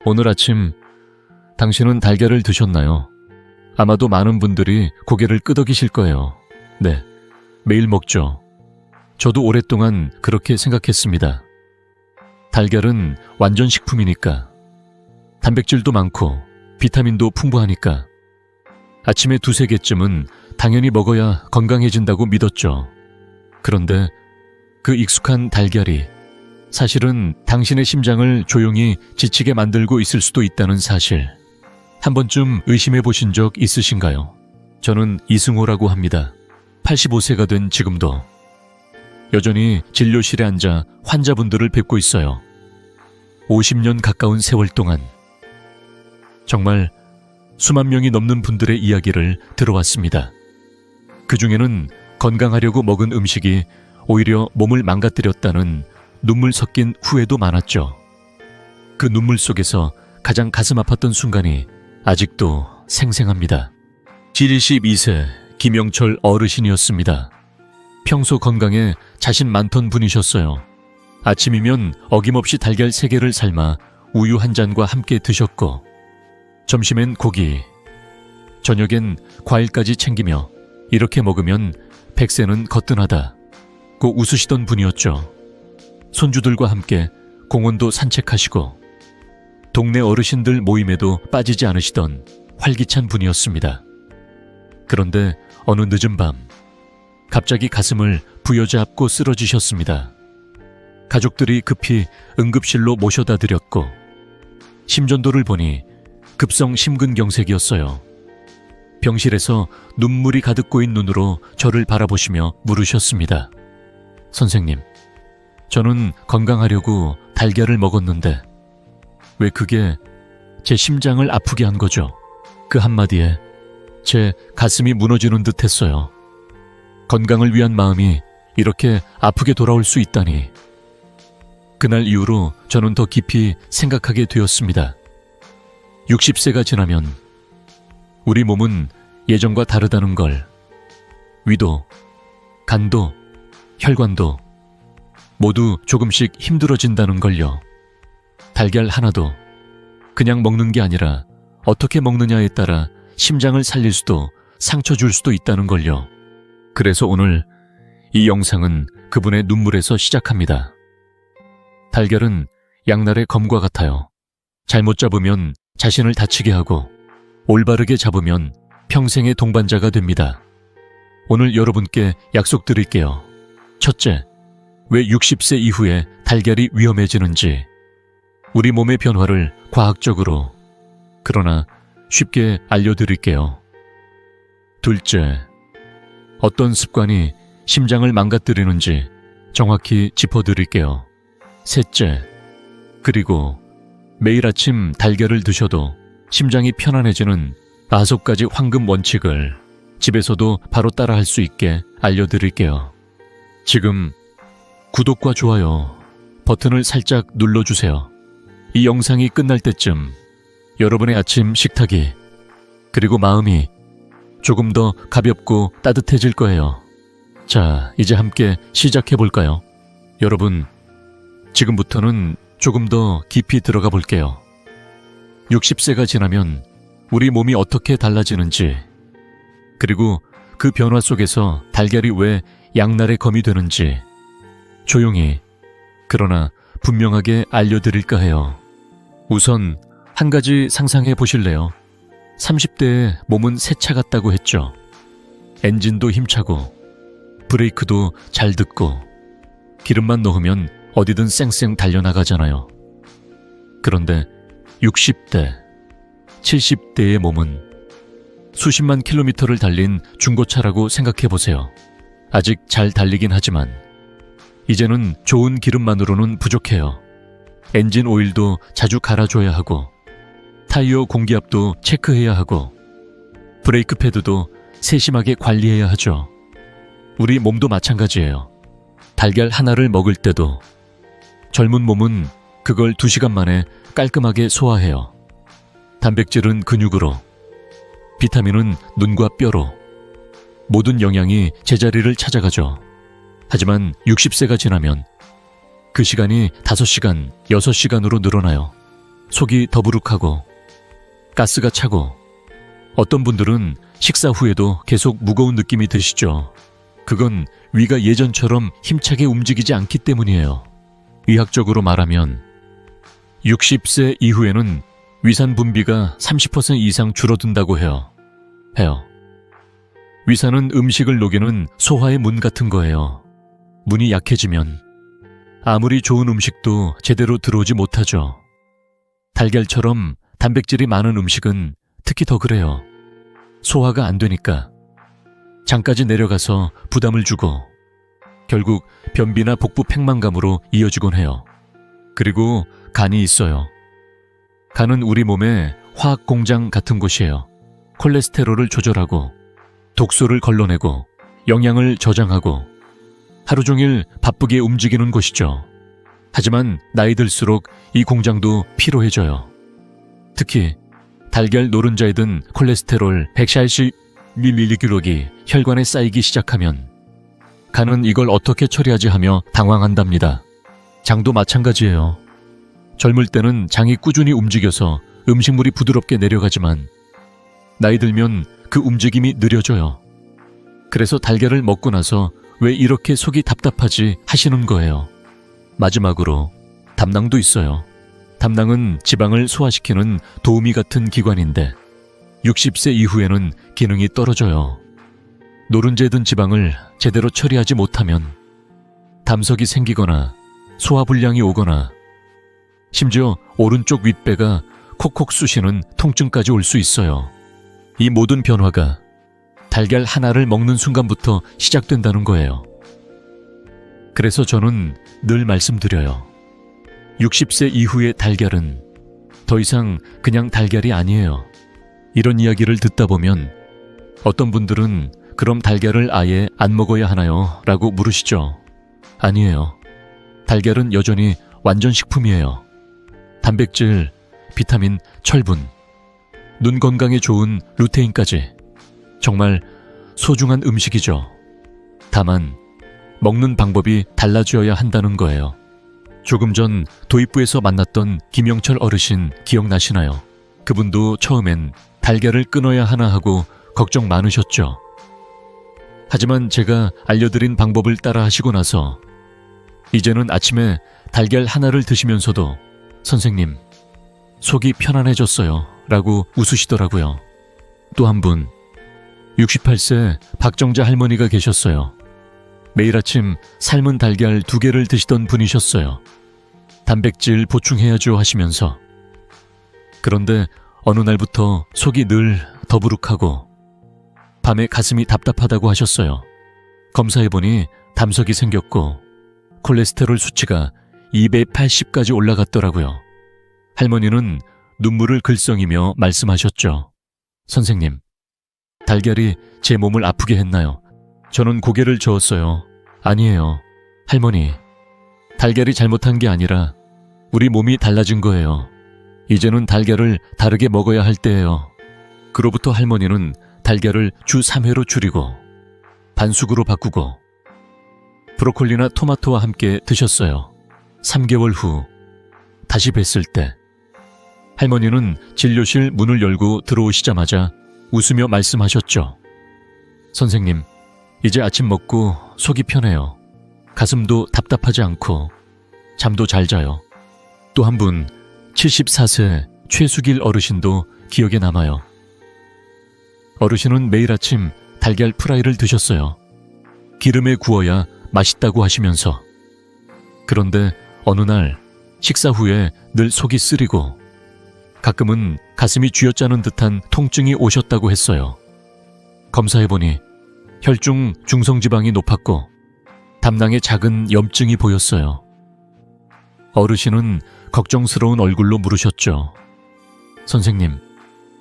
오늘 아침 당신은 달걀을 드셨나요? 아마도 많은 분들이 고개를 끄덕이실 거예요. 네, 매일 먹죠. 저도 오랫동안 그렇게 생각했습니다. 달걀은 완전 식품이니까, 단백질도 많고 비타민도 풍부하니까 아침에 2-3개쯤은 당연히 먹어야 건강해진다고 믿었죠. 그런데 그 익숙한 달걀이 사실은 당신의 심장을 조용히 지치게 만들고 있을 수도 있다는 사실, 한 번쯤 의심해 보신 적 있으신가요? 저는 이승호라고 합니다. 85세가 된 지금도 여전히 진료실에 앉아 환자분들을 뵙고 있어요. 50년 가까운 세월 동안 정말 수만 명이 넘는 분들의 이야기를 들어왔습니다. 그 중에는 건강하려고 먹은 음식이 오히려 몸을 망가뜨렸다는 눈물 섞인 후회도 많았죠. 그 눈물 속에서 가장 가슴 아팠던 순간이 아직도 생생합니다. 72세 김영철 어르신이었습니다. 평소 건강에 자신 많던 분이셨어요. 아침이면 어김없이 달걀 3개를 삶아 우유 한 잔과 함께 드셨고, 점심엔 고기, 저녁엔 과일까지 챙기며 이렇게 먹으면 100세는 거뜬하다고 웃으시던 분이었죠. 손주들과 함께 공원도 산책하시고 동네 어르신들 모임에도 빠지지 않으시던 활기찬 분이었습니다. 그런데 어느 늦은 밤 갑자기 가슴을 부여잡고 쓰러지셨습니다. 가족들이 급히 응급실로 모셔다 드렸고 심전도를 보니 급성 심근경색이었어요. 병실에서 눈물이 가득 고인 눈으로 저를 바라보시며 물으셨습니다. 선생님, 저는 건강하려고 달걀을 먹었는데 왜 그게 제 심장을 아프게 한 거죠? 그 한마디에 제 가슴이 무너지는 듯 했어요. 건강을 위한 마음이 이렇게 아프게 돌아올 수 있다니. 그날 이후로 저는 더 깊이 생각하게 되었습니다. 60세가 지나면 우리 몸은 예전과 다르다는 걸, 위도, 간도, 혈관도 모두 조금씩 힘들어진다는 걸요. 달걀 하나도 그냥 먹는 게 아니라 어떻게 먹느냐에 따라 심장을 살릴 수도 상처 줄 수도 있다는 걸요. 그래서 오늘 이 영상은 그분의 눈물에서 시작합니다. 달걀은 양날의 검과 같아요. 잘못 잡으면 자신을 다치게 하고 올바르게 잡으면 평생의 동반자가 됩니다. 오늘 여러분께 약속드릴게요. 첫째, 왜 60세 이후에 달걀이 위험해지는지, 우리 몸의 변화를 과학적으로, 그러나 쉽게 알려드릴게요. 둘째, 어떤 습관이 심장을 망가뜨리는지 정확히 짚어드릴게요. 셋째, 그리고 매일 아침 달걀을 드셔도 심장이 편안해지는 5가지 황금 원칙을 집에서도 바로 따라할 수 있게 알려드릴게요. 지금 구독과 좋아요 버튼을 살짝 눌러주세요. 이 영상이 끝날 때쯤 여러분의 아침 식탁이, 그리고 마음이 조금 더 가볍고 따뜻해질 거예요. 자, 이제 함께 시작해볼까요? 여러분, 지금부터는 조금 더 깊이 들어가 볼게요. 60세가 지나면 우리 몸이 어떻게 달라지는지, 그리고 그 변화 속에서 달걀이 왜 양날의 검이 되는지 조용히, 그러나 분명하게 알려드릴까 해요. 우선 한 가지 상상해 보실래요? 30대에 몸은 새 차 같다고 했죠. 엔진도 힘차고 브레이크도 잘 듣고 기름만 넣으면 어디든 쌩쌩 달려나가잖아요. 그런데 60대, 70대의 몸은 수십만 킬로미터를 달린 중고차라고 생각해 보세요. 아직 잘 달리긴 하지만 이제는 좋은 기름만으로는 부족해요. 엔진 오일도 자주 갈아줘야 하고 타이어 공기압도 체크해야 하고 브레이크 패드도 세심하게 관리해야 하죠. 우리 몸도 마찬가지예요. 달걀 하나를 먹을 때도 젊은 몸은 그걸 2시간 만에 깔끔하게 소화해요. 단백질은 근육으로, 비타민은 눈과 뼈로, 모든 영양이 제자리를 찾아가죠. 하지만 60세가 지나면 그 시간이 5시간, 6시간으로 늘어나요. 속이 더부룩하고 가스가 차고 어떤 분들은 식사 후에도 계속 무거운 느낌이 드시죠. 그건 위가 예전처럼 힘차게 움직이지 않기 때문이에요. 의학적으로 말하면 60세 이후에는 위산 분비가 30% 이상 줄어든다고 해요. 위산은 음식을 녹이는 소화의 문 같은 거예요. 문이 약해지면 아무리 좋은 음식도 제대로 들어오지 못하죠. 달걀처럼 단백질이 많은 음식은 특히 더 그래요. 소화가 안 되니까 장까지 내려가서 부담을 주고 결국 변비나 복부 팽만감으로 이어지곤 해요. 그리고 간이 있어요. 간은 우리 몸의 화학 공장 같은 곳이에요. 콜레스테롤을 조절하고 독소를 걸러내고 영양을 저장하고 하루 종일 바쁘게 움직이는 곳이죠. 하지만 나이 들수록 이 공장도 피로해져요. 특히 달걀 노른자에 든 콜레스테롤 140mg이 혈관에 쌓이기 시작하면 간은 이걸 어떻게 처리하지 하며 당황한답니다. 장도 마찬가지예요. 젊을 때는 장이 꾸준히 움직여서 음식물이 부드럽게 내려가지만 나이 들면 그 움직임이 느려져요. 그래서 달걀을 먹고 나서 왜 이렇게 속이 답답하지 하시는 거예요. 마지막으로 담낭도 있어요. 담낭은 지방을 소화시키는 도우미 같은 기관인데 60세 이후에는 기능이 떨어져요. 노른자에 든 지방을 제대로 처리하지 못하면 담석이 생기거나 소화불량이 오거나 심지어 오른쪽 윗배가 콕콕 쑤시는 통증까지 올 수 있어요. 이 모든 변화가 달걀 하나를 먹는 순간부터 시작된다는 거예요. 그래서 저는 늘 말씀드려요. 60세 이후의 달걀은 더 이상 그냥 달걀이 아니에요. 이런 이야기를 듣다 보면 어떤 분들은 그럼 달걀을 아예 안 먹어야 하나요? 라고 물으시죠. 아니에요. 달걀은 여전히 완전 식품이에요. 단백질, 비타민, 철분, 눈 건강에 좋은 루테인까지 정말 소중한 음식이죠. 다만 먹는 방법이 달라져야 한다는 거예요. 조금 전 도입부에서 만났던 김영철 어르신 기억나시나요? 그분도 처음엔 달걀을 끊어야 하나 하고 걱정 많으셨죠. 하지만 제가 알려드린 방법을 따라 하시고 나서 이제는 아침에 달걀 하나를 드시면서도 선생님, 속이 편안해졌어요 라고 웃으시더라고요. 또 한 분, 68세 박정자 할머니가 계셨어요. 매일 아침 삶은 달걀 2개를 드시던 분이셨어요. 단백질 보충해야죠 하시면서. 그런데 어느 날부터 속이 늘 더부룩하고 밤에 가슴이 답답하다고 하셨어요. 검사해보니 담석이 생겼고 콜레스테롤 수치가 280까지 올라갔더라고요. 할머니는 눈물을 글썽이며 말씀하셨죠. 선생님, 달걀이 제 몸을 아프게 했나요? 저는 고개를 저었어요. 아니에요. 할머니, 달걀이 잘못한 게 아니라 우리 몸이 달라진 거예요. 이제는 달걀을 다르게 먹어야 할 때예요. 그로부터 할머니는 달걀을 주 3회로 줄이고 반숙으로 바꾸고 브로콜리나 토마토와 함께 드셨어요. 3개월 후 다시 뵀을 때 할머니는 진료실 문을 열고 들어오시자마자 웃으며 말씀하셨죠. 선생님, 이제 아침 먹고 속이 편해요. 가슴도 답답하지 않고 잠도 잘 자요. 또 한 분, 74세 최수길 어르신도 기억에 남아요. 어르신은 매일 아침 달걀 프라이를 드셨어요. 기름에 구워야 맛있다고 하시면서. 그런데 어느 날 식사 후에 늘 속이 쓰리고 가끔은 가슴이 쥐어짜는 듯한 통증이 오셨다고 했어요. 검사해보니 혈중 중성지방이 높았고 담낭에 작은 염증이 보였어요. 어르신은 걱정스러운 얼굴로 물으셨죠. 선생님,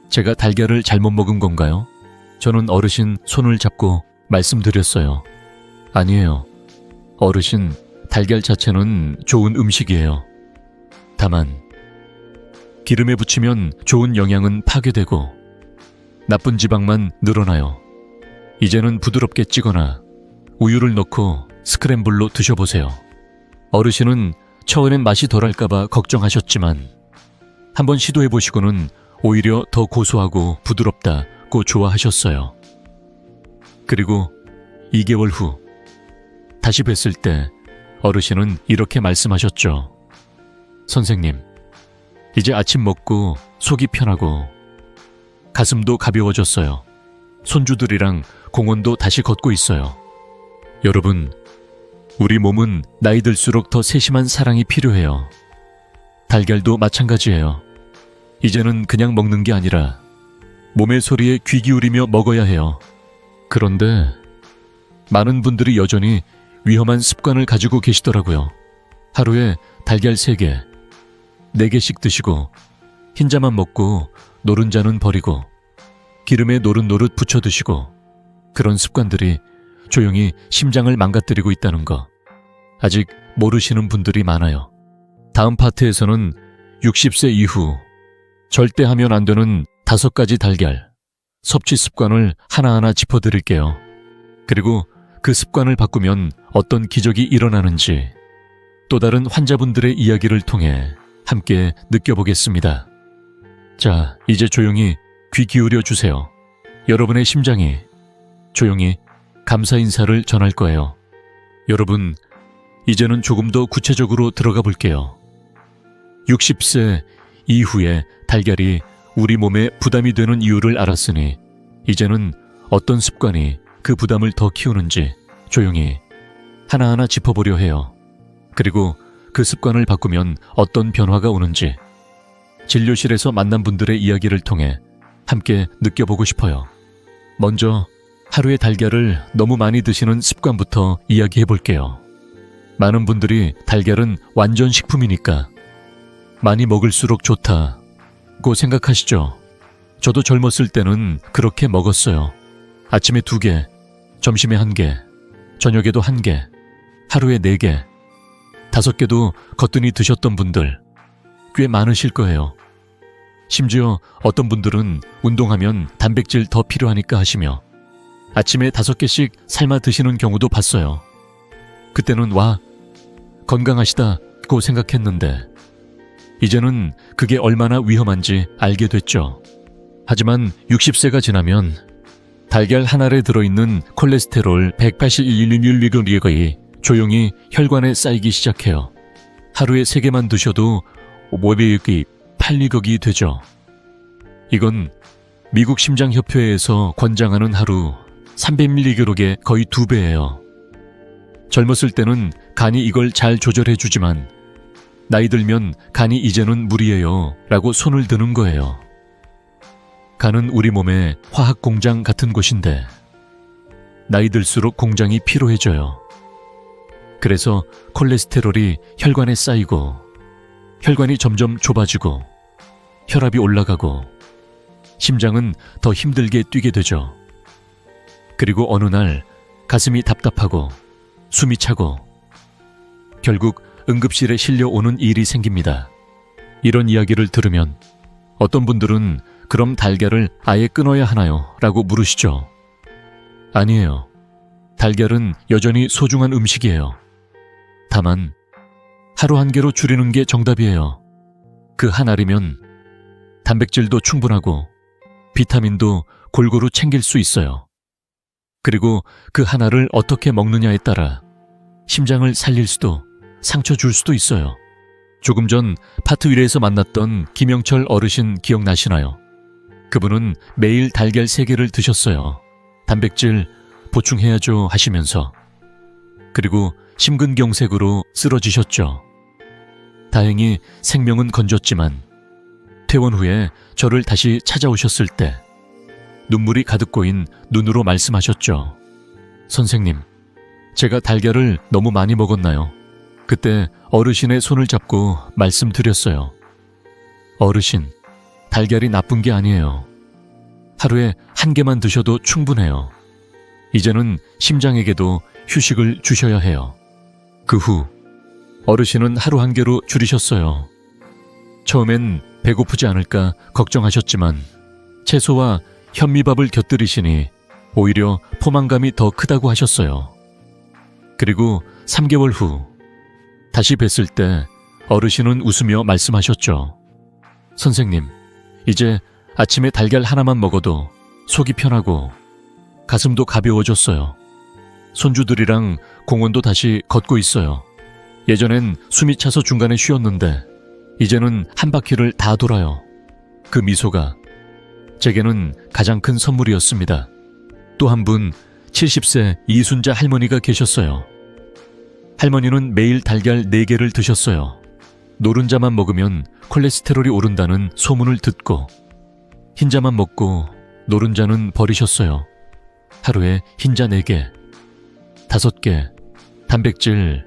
제가 달걀을 잘못 먹은 건가요? 저는 어르신 손을 잡고 말씀드렸어요. 아니에요. 어르신, 달걀 자체는 좋은 음식이에요. 다만 기름에 부치면 좋은 영양은 파괴되고 나쁜 지방만 늘어나요. 이제는 부드럽게 찌거나 우유를 넣고 스크램블로 드셔보세요. 어르신은 처음엔 맛이 덜할까봐 걱정하셨지만 한번 시도해보시고는 오히려 더 고소하고 부드럽다고 좋아하셨어요. 그리고 2개월 후 다시 뵀을 때 어르신은 이렇게 말씀하셨죠. 선생님, 이제 아침 먹고 속이 편하고 가슴도 가벼워졌어요. 손주들이랑 공원도 다시 걷고 있어요. 여러분, 우리 몸은 나이 들수록 더 세심한 사랑이 필요해요. 달걀도 마찬가지예요. 이제는 그냥 먹는 게 아니라 몸의 소리에 귀 기울이며 먹어야 해요. 그런데 많은 분들이 여전히 위험한 습관을 가지고 계시더라고요. 하루에 달걀 3개, 4개씩 드시고 흰자만 먹고 노른자는 버리고 기름에 노릇노릇 부쳐 드시고, 그런 습관들이 조용히 심장을 망가뜨리고 있다는 거 아직 모르시는 분들이 많아요. 다음 파트에서는 60세 이후 절대 하면 안 되는 5가지 달걀 섭취 습관을 하나하나 짚어드릴게요. 그리고 그 습관을 바꾸면 어떤 기적이 일어나는지 또 다른 환자분들의 이야기를 통해 함께 느껴보겠습니다. 자, 이제 조용히 귀 기울여 주세요. 여러분의 심장이 조용히 감사 인사를 전할 거예요. 여러분, 이제는 조금 더 구체적으로 들어가 볼게요. 60세 이후에 달걀이 우리 몸에 부담이 되는 이유를 알았으니 이제는 어떤 습관이 그 부담을 더 키우는지 조용히 하나하나 짚어보려 해요. 그리고 그 습관을 바꾸면 어떤 변화가 오는지 진료실에서 만난 분들의 이야기를 통해 함께 느껴보고 싶어요. 먼저 하루에 달걀을 너무 많이 드시는 습관부터 이야기해 볼게요. 많은 분들이 달걀은 완전 식품이니까 많이 먹을수록 좋다고 생각하시죠? 저도 젊었을 때는 그렇게 먹었어요. 아침에 2개, 점심에 1개, 저녁에도 1개, 하루에 4개, 5개도 거뜬히 드셨던 분들 꽤 많으실 거예요. 심지어 어떤 분들은 운동하면 단백질 더 필요하니까 하시며 아침에 5개씩 삶아 드시는 경우도 봤어요. 그때는 와, 건강하시다고 생각했는데 이제는 그게 얼마나 위험한지 알게 됐죠. 하지만 60세가 지나면 달걀 한 알에 들어있는 콜레스테롤 181mg이 조용히 혈관에 쌓이기 시작해요. 하루에 3개만 드셔도 500mg 되죠. 이건 미국 심장협회에서 권장하는 하루 300mg의 거의 2배예요. 젊었을 때는 간이 이걸 잘 조절해주지만 나이 들면 간이 이제는 무리예요 라고 손을 드는 거예요. 간은 우리 몸의 화학 공장 같은 곳인데 나이 들수록 공장이 피로해져요. 그래서 콜레스테롤이 혈관에 쌓이고 혈관이 점점 좁아지고 혈압이 올라가고 심장은 더 힘들게 뛰게 되죠. 그리고 어느 날 가슴이 답답하고 숨이 차고 결국 응급실에 실려오는 일이 생깁니다. 이런 이야기를 들으면 어떤 분들은 그럼 달걀을 아예 끊어야 하나요? 라고 물으시죠. 아니에요. 달걀은 여전히 소중한 음식이에요. 다만 하루 1개로 줄이는 게 정답이에요. 그 한 알이면 단백질도 충분하고 비타민도 골고루 챙길 수 있어요. 그리고 그 한 알을 어떻게 먹느냐에 따라 심장을 살릴 수도 상처 줄 수도 있어요. 조금 전 파트 1에서 만났던 김영철 어르신 기억나시나요? 그분은 매일 달걀 3개를 드셨어요. 단백질 보충해야죠 하시면서. 그리고 심근경색으로 쓰러지셨죠. 다행히 생명은 건졌지만 퇴원 후에 저를 다시 찾아오셨을 때 눈물이 가득 고인 눈으로 말씀하셨죠. 선생님, 제가 달걀을 너무 많이 먹었나요? 그때 어르신의 손을 잡고 말씀드렸어요. 어르신, 달걀이 나쁜 게 아니에요. 하루에 1개만 드셔도 충분해요. 이제는 심장에게도 휴식을 주셔야 해요. 그 후 어르신은 하루 1개로 줄이셨어요. 처음엔 배고프지 않을까 걱정하셨지만 채소와 현미밥을 곁들이시니 오히려 포만감이 더 크다고 하셨어요. 그리고 3개월 후 다시 뵀을 때 어르신은 웃으며 말씀하셨죠. 선생님, 이제 아침에 달걀 하나만 먹어도 속이 편하고 가슴도 가벼워졌어요. 손주들이랑 공원도 다시 걷고 있어요. 예전엔 숨이 차서 중간에 쉬었는데 이제는 한 바퀴를 다 돌아요. 그 미소가 제게는 가장 큰 선물이었습니다. 또 한 분 70세 이순자 할머니가 계셨어요. 할머니는 매일 달걀 4개를 드셨어요. 노른자만 먹으면 콜레스테롤이 오른다는 소문을 듣고 흰자만 먹고 노른자는 버리셨어요. 하루에 흰자 4개, 5개, 단백질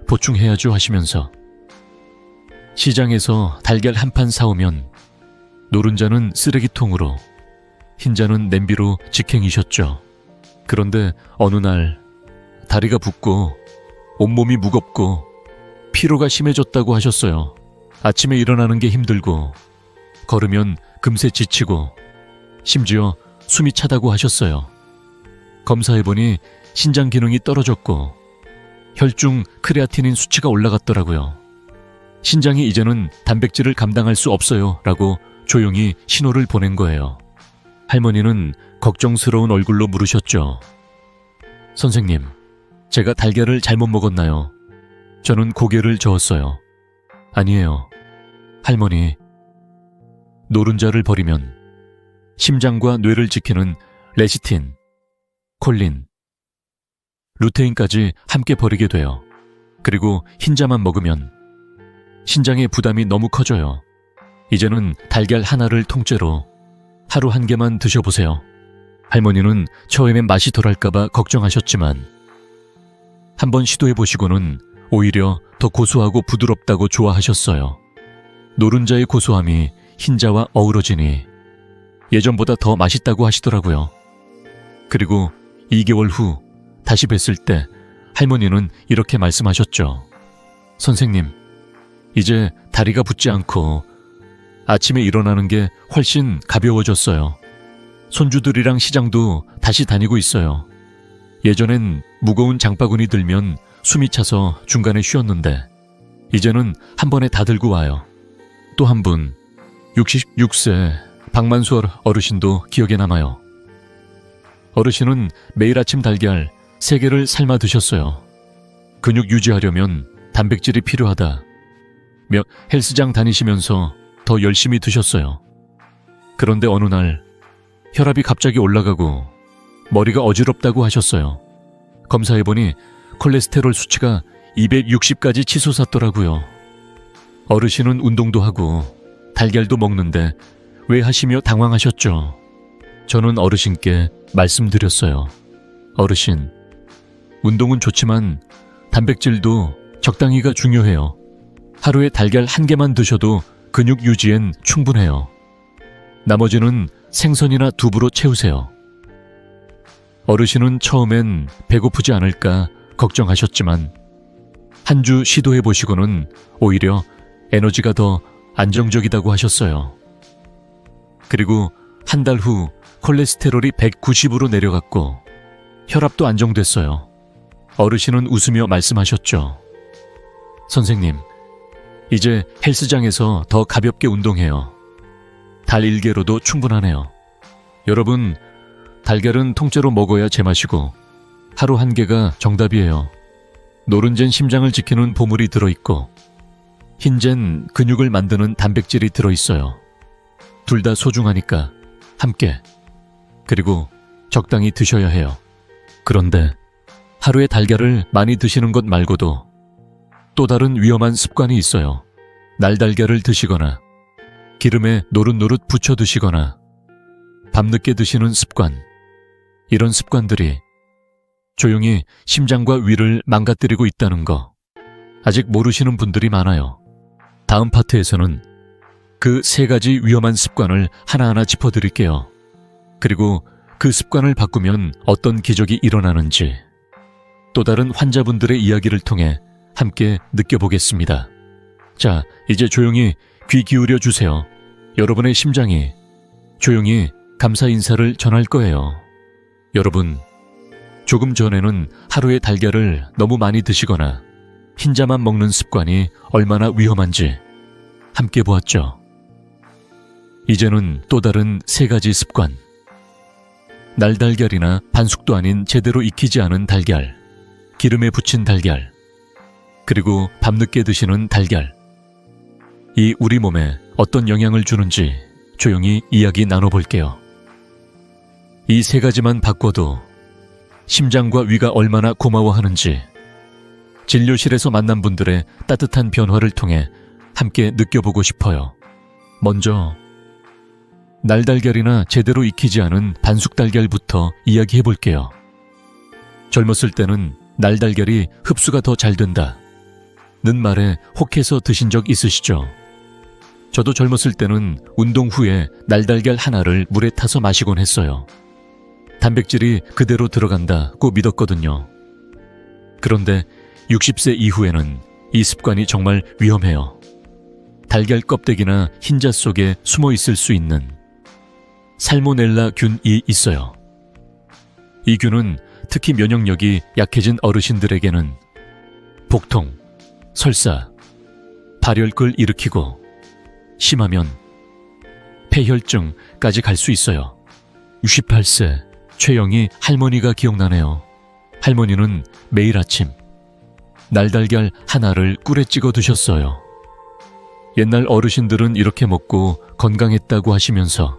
보충해야죠 하시면서 시장에서 달걀 한 판 사오면 노른자는 쓰레기통으로, 흰자는 냄비로 직행이셨죠. 그런데 어느 날 다리가 붓고 온몸이 무겁고 피로가 심해졌다고 하셨어요. 아침에 일어나는 게 힘들고 걸으면 금세 지치고 심지어 숨이 차다고 하셨어요. 검사해보니 신장 기능이 떨어졌고 혈중 크레아티닌 수치가 올라갔더라고요. 신장이 이제는 단백질을 감당할 수 없어요 라고 조용히 신호를 보낸 거예요. 할머니는 걱정스러운 얼굴로 물으셨죠. 선생님, 제가 달걀을 잘못 먹었나요? 저는 고개를 저었어요. 아니에요. 할머니, 노른자를 버리면 심장과 뇌를 지키는 레시틴, 콜린, 루테인까지 함께 버리게 돼요. 그리고 흰자만 먹으면 신장의 부담이 너무 커져요. 이제는 달걀 하나를 통째로 하루 1개만 드셔보세요. 할머니는 처음엔 맛이 덜할까봐 걱정하셨지만 한번 시도해보시고는 오히려 더 고소하고 부드럽다고 좋아하셨어요. 노른자의 고소함이 흰자와 어우러지니 예전보다 더 맛있다고 하시더라고요. 그리고 2개월 후 다시 뵀을 때 할머니는 이렇게 말씀하셨죠. 선생님, 이제 다리가 붓지 않고 아침에 일어나는 게 훨씬 가벼워졌어요. 손주들이랑 시장도 다시 다니고 있어요. 예전엔 무거운 장바구니 들면 숨이 차서 중간에 쉬었는데 이제는 한 번에 다 들고 와요. 또 한 분, 66세 박만수 어르신도 기억에 남아요. 어르신은 매일 아침 달걀 3개를 삶아 드셨어요. 근육 유지하려면 단백질이 필요하다. 헬스장 다니시면서 더 열심히 드셨어요. 그런데 어느 날 혈압이 갑자기 올라가고 머리가 어지럽다고 하셨어요. 검사해보니 콜레스테롤 수치가 260까지 치솟았더라고요. 어르신은 운동도 하고 달걀도 먹는데 왜 하시며 당황하셨죠. 저는 어르신께 말씀드렸어요. 어르신, 운동은 좋지만 단백질도 적당히가 중요해요. 하루에 달걀 1개만 드셔도 근육 유지엔 충분해요. 나머지는 생선이나 두부로 채우세요. 어르신은 처음엔 배고프지 않을까 걱정하셨지만 한 주 시도해보시고는 오히려 에너지가 더 안정적이다고 하셨어요. 그리고 한 달 후 콜레스테롤이 190으로 내려갔고 혈압도 안정됐어요. 어르신은 웃으며 말씀하셨죠. 선생님, 이제 헬스장에서 더 가볍게 운동해요. 달 1개로도 충분하네요. 여러분, 달걀은 통째로 먹어야 제맛이고 하루 1개가 정답이에요. 노른자는 심장을 지키는 보물이 들어있고 흰자는 근육을 만드는 단백질이 들어있어요. 둘 다 소중하니까 함께, 그리고 적당히 드셔야 해요. 그런데 하루에 달걀을 많이 드시는 것 말고도 또 다른 위험한 습관이 있어요. 날달걀을 드시거나 기름에 노릇노릇 부쳐 드시거나 밤늦게 드시는 습관. 이런 습관들이 조용히 심장과 위를 망가뜨리고 있다는 거 아직 모르시는 분들이 많아요. 다음 파트에서는 그 3가지 위험한 습관을 하나하나 짚어드릴게요. 그리고 그 습관을 바꾸면 어떤 기적이 일어나는지 또 다른 환자분들의 이야기를 통해 함께 느껴보겠습니다. 자, 이제 조용히 귀 기울여 주세요. 여러분의 심장이 조용히 감사 인사를 전할 거예요. 여러분, 조금 전에는 하루에 달걀을 너무 많이 드시거나 흰자만 먹는 습관이 얼마나 위험한지 함께 보았죠. 이제는 또 다른 3가지 습관. 날달걀이나 반숙도 아닌 제대로 익히지 않은 달걀, 기름에 부친 달걀, 그리고 밤늦게 드시는 달걀. 이 우리 몸에 어떤 영향을 주는지 조용히 이야기 나눠볼게요. 이 3가지만 바꿔도 심장과 위가 얼마나 고마워하는지 진료실에서 만난 분들의 따뜻한 변화를 통해 함께 느껴보고 싶어요. 먼저 날달걀이나 제대로 익히지 않은 반숙달걀부터 이야기해볼게요. 젊었을 때는 날달걀이 흡수가 더 잘 된다 는 말에 혹해서 드신 적 있으시죠? 저도 젊었을 때는 운동 후에 날달걀 하나를 물에 타서 마시곤 했어요. 단백질이 그대로 들어간다고 믿었거든요. 그런데 60세 이후에는 이 습관이 정말 위험해요. 달걀 껍데기나 흰자 속에 숨어 있을 수 있는 살모넬라 균이 있어요. 이 균은 특히 면역력이 약해진 어르신들에게는 복통, 설사, 발열을 일으키고 심하면 폐혈증까지 갈 수 있어요. 68세 최영희 할머니가 기억나네요. 할머니는 매일 아침 날달걀 하나를 꿀에 찍어 드셨어요. 옛날 어르신들은 이렇게 먹고 건강했다고 하시면서,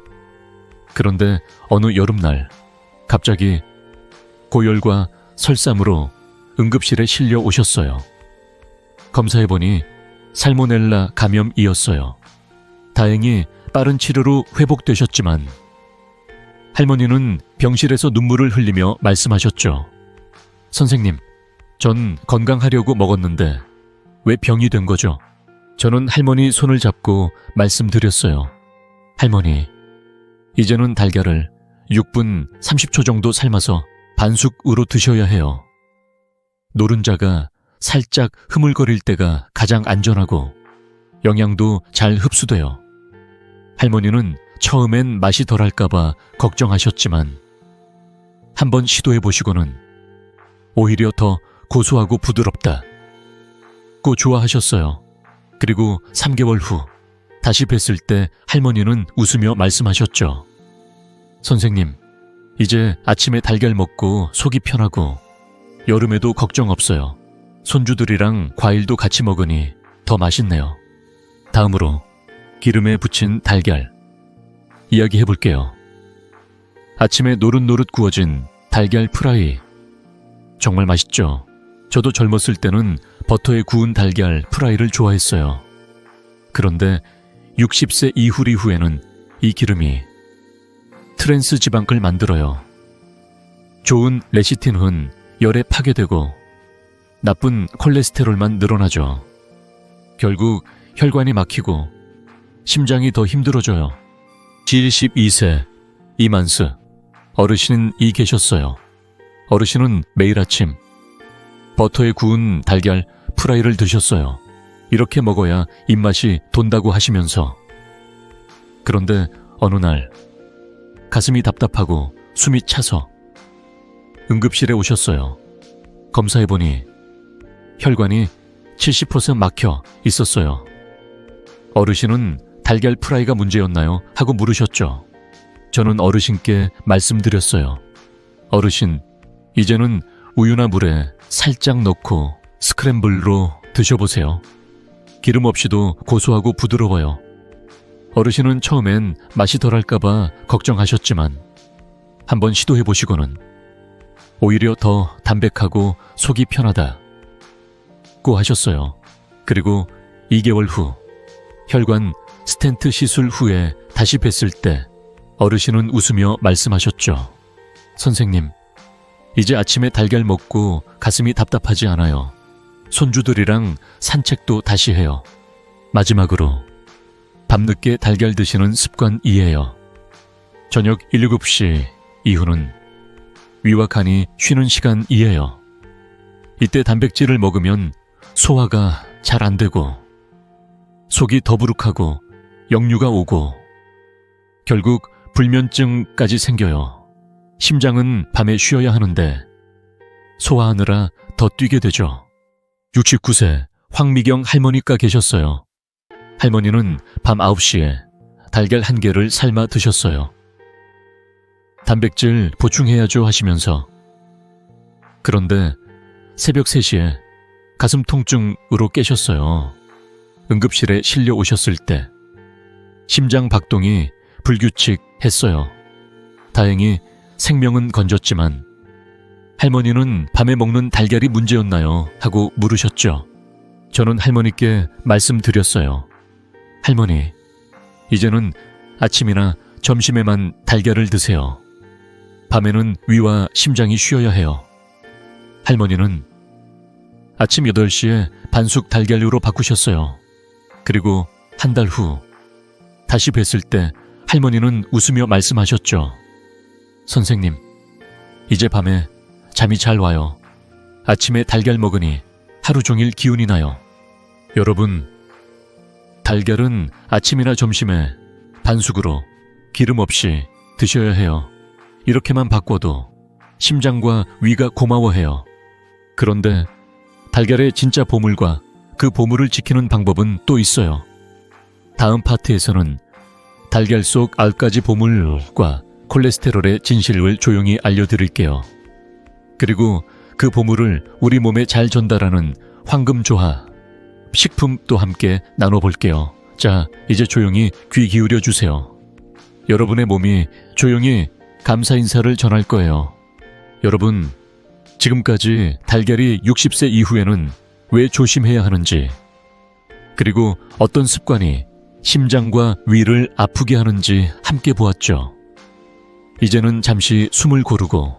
그런데 어느 여름날 갑자기 고열과 설삼으로 응급실에 실려 오셨어요. 검사해보니 살모넬라 감염이었어요. 다행히 빠른 치료로 회복되셨지만 할머니는 병실에서 눈물을 흘리며 말씀하셨죠. 선생님, 전 건강하려고 먹었는데 왜 병이 된 거죠? 저는 할머니 손을 잡고 말씀드렸어요. 할머니, 이제는 달걀을 6분 30초 정도 삶아서 반숙으로 드셔야 해요. 노른자가 살짝 흐물거릴 때가 가장 안전하고 영양도 잘 흡수돼요. 할머니는 처음엔 맛이 덜할까봐 걱정하셨지만 한번 시도해보시고는 오히려 더 고소하고 부드럽다고 좋아하셨어요. 그리고 3개월 후 다시 뵀을 때 할머니는 웃으며 말씀하셨죠. 선생님, 이제 아침에 달걀 먹고 속이 편하고 여름에도 걱정 없어요. 손주들이랑 과일도 같이 먹으니 더 맛있네요. 다음으로 기름에 부친 달걀 이야기해볼게요. 아침에 노릇노릇 구워진 달걀 프라이 정말 맛있죠? 저도 젊었을 때는 버터에 구운 달걀 프라이를 좋아했어요. 그런데 60세 이후에는 이 기름이 트랜스 지방을 만들어요. 좋은 레시틴은 열에 파괴되고 나쁜 콜레스테롤만 늘어나죠. 결국 혈관이 막히고 심장이 더 힘들어져요. 72세 이만스 어르신이 계셨어요. 어르신은 매일 아침 버터에 구운 달걀 프라이를 드셨어요. 이렇게 먹어야 입맛이 돈다고 하시면서. 그런데 어느 날 가슴이 답답하고 숨이 차서 응급실에 오셨어요. 검사해보니 혈관이 70% 막혀 있었어요. 어르신은 달걀 프라이가 문제였나요? 하고 물으셨죠. 저는 어르신께 말씀드렸어요. 어르신, 이제는 우유나 물에 살짝 넣고 스크램블로 드셔보세요. 기름 없이도 고소하고 부드러워요. 어르신은 처음엔 맛이 덜할까봐 걱정하셨지만 한번 시도해보시고는 오히려 더 담백하고 속이 편하다고 하셨어요. 그리고 2개월 후 혈관 스텐트 시술 후에 다시 뵀을 때 어르신은 웃으며 말씀하셨죠. 선생님, 이제 아침에 달걀 먹고 가슴이 답답하지 않아요. 손주들이랑 산책도 다시 해요. 마지막으로 밤늦게 달걀 드시는 습관이에요. 저녁 7시 이후는 위와 간이 쉬는 시간이에요. 이때 단백질을 먹으면 소화가 잘 안 되고 속이 더부룩하고 역류가 오고 결국 불면증까지 생겨요. 심장은 밤에 쉬어야 하는데 소화하느라 더 뛰게 되죠. 69세 황미경 할머니가 계셨어요. 할머니는 밤 9시에 달걀 1개를 삶아 드셨어요. 단백질 보충해야죠 하시면서. 그런데 새벽 3시에 가슴 통증으로 깨셨어요. 응급실에 실려 오셨을 때 심장 박동이 불규칙했어요. 다행히 생명은 건졌지만 할머니는 밤에 먹는 달걀이 문제였나요? 하고 물으셨죠. 저는 할머니께 말씀드렸어요. 할머니, 이제는 아침이나 점심에만 달걀을 드세요. 밤에는 위와 심장이 쉬어야 해요. 할머니는 아침 8시에 반숙 달걀류로 바꾸셨어요. 그리고 한 달 후 다시 뵀을 때 할머니는 웃으며 말씀하셨죠. 선생님, 이제 밤에 잠이 잘 와요. 아침에 달걀 먹으니 하루 종일 기운이 나요. 여러분, 달걀은 아침이나 점심에 반숙으로 기름 없이 드셔야 해요. 이렇게만 바꿔도 심장과 위가 고마워해요. 그런데 달걀의 진짜 보물과 그 보물을 지키는 방법은 또 있어요. 다음 파트에서는 달걀 속 9가지 보물과 콜레스테롤의 진실을 조용히 알려드릴게요. 그리고 그 보물을 우리 몸에 잘 전달하는 황금조화, 식품도 함께 나눠볼게요. 자, 이제 조용히 귀 기울여 주세요. 여러분의 몸이 조용히 감사 인사를 전할 거예요. 여러분, 지금까지 달걀이 60세 이후에는 왜 조심해야 하는지, 그리고 어떤 습관이 심장과 위를 아프게 하는지 함께 보았죠. 이제는 잠시 숨을 고르고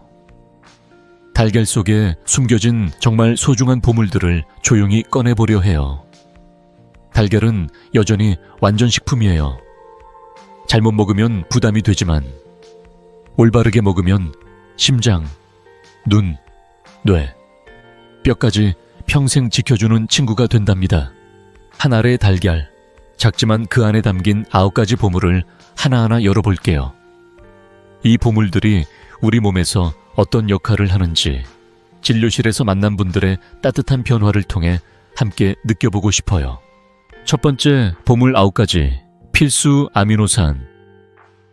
달걀 속에 숨겨진 정말 소중한 보물들을 조용히 꺼내보려 해요. 달걀은 여전히 완전 식품이에요. 잘못 먹으면 부담이 되지만 올바르게 먹으면 심장, 눈, 뇌, 뼈까지 평생 지켜주는 친구가 된답니다. 한 알의 달걀, 작지만 그 안에 담긴 9가지 보물을 하나하나 열어볼게요. 이 보물들이 우리 몸에서 어떤 역할을 하는지 진료실에서 만난 분들의 따뜻한 변화를 통해 함께 느껴보고 싶어요. 첫 번째 보물 9가지, 필수 아미노산.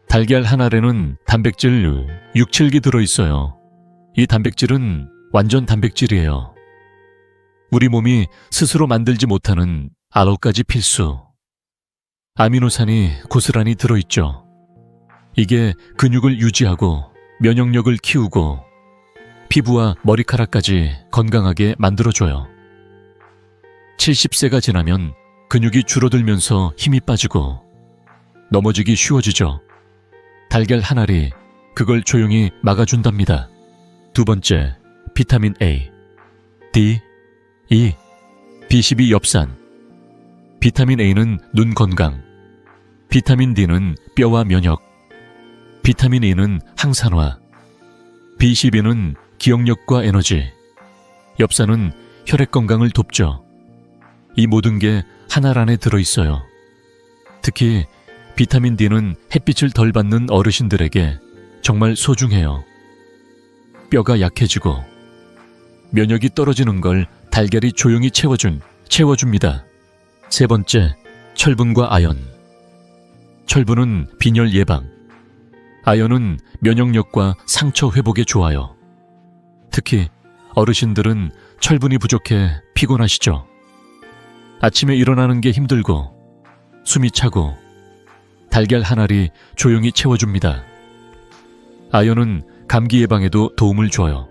달걀 한 알에는 단백질 6, 7개 들어있어요. 이 단백질은 완전 단백질이에요. 우리 몸이 스스로 만들지 못하는 9가지 필수 아미노산이 고스란히 들어있죠. 이게 근육을 유지하고 면역력을 키우고 피부와 머리카락까지 건강하게 만들어줘요. 70세가 지나면 근육이 줄어들면서 힘이 빠지고 넘어지기 쉬워지죠. 달걀 한 알이 그걸 조용히 막아준답니다. 두 번째, 비타민 A, D, E, B12 엽산. 비타민 A는 눈 건강, 비타민 D는 뼈와 면역, 비타민 E는 항산화, B12는 기억력과 에너지, 엽산은 혈액 건강을 돕죠. 이 모든 게 한 알 안에 들어있어요. 특히 비타민 D는 햇빛을 덜 받는 어르신들에게 정말 소중해요. 뼈가 약해지고 면역이 떨어지는 걸 달걀이 조용히 채워줍니다. 세 번째, 철분과 아연. 철분은 빈혈 예방, 아연은 면역력과 상처 회복에 좋아요. 특히 어르신들은 철분이 부족해 피곤하시죠. 아침에 일어나는 게 힘들고 숨이 차고 달걀 한 알이 조용히 채워줍니다. 아연은 감기 예방에도 도움을 줘요.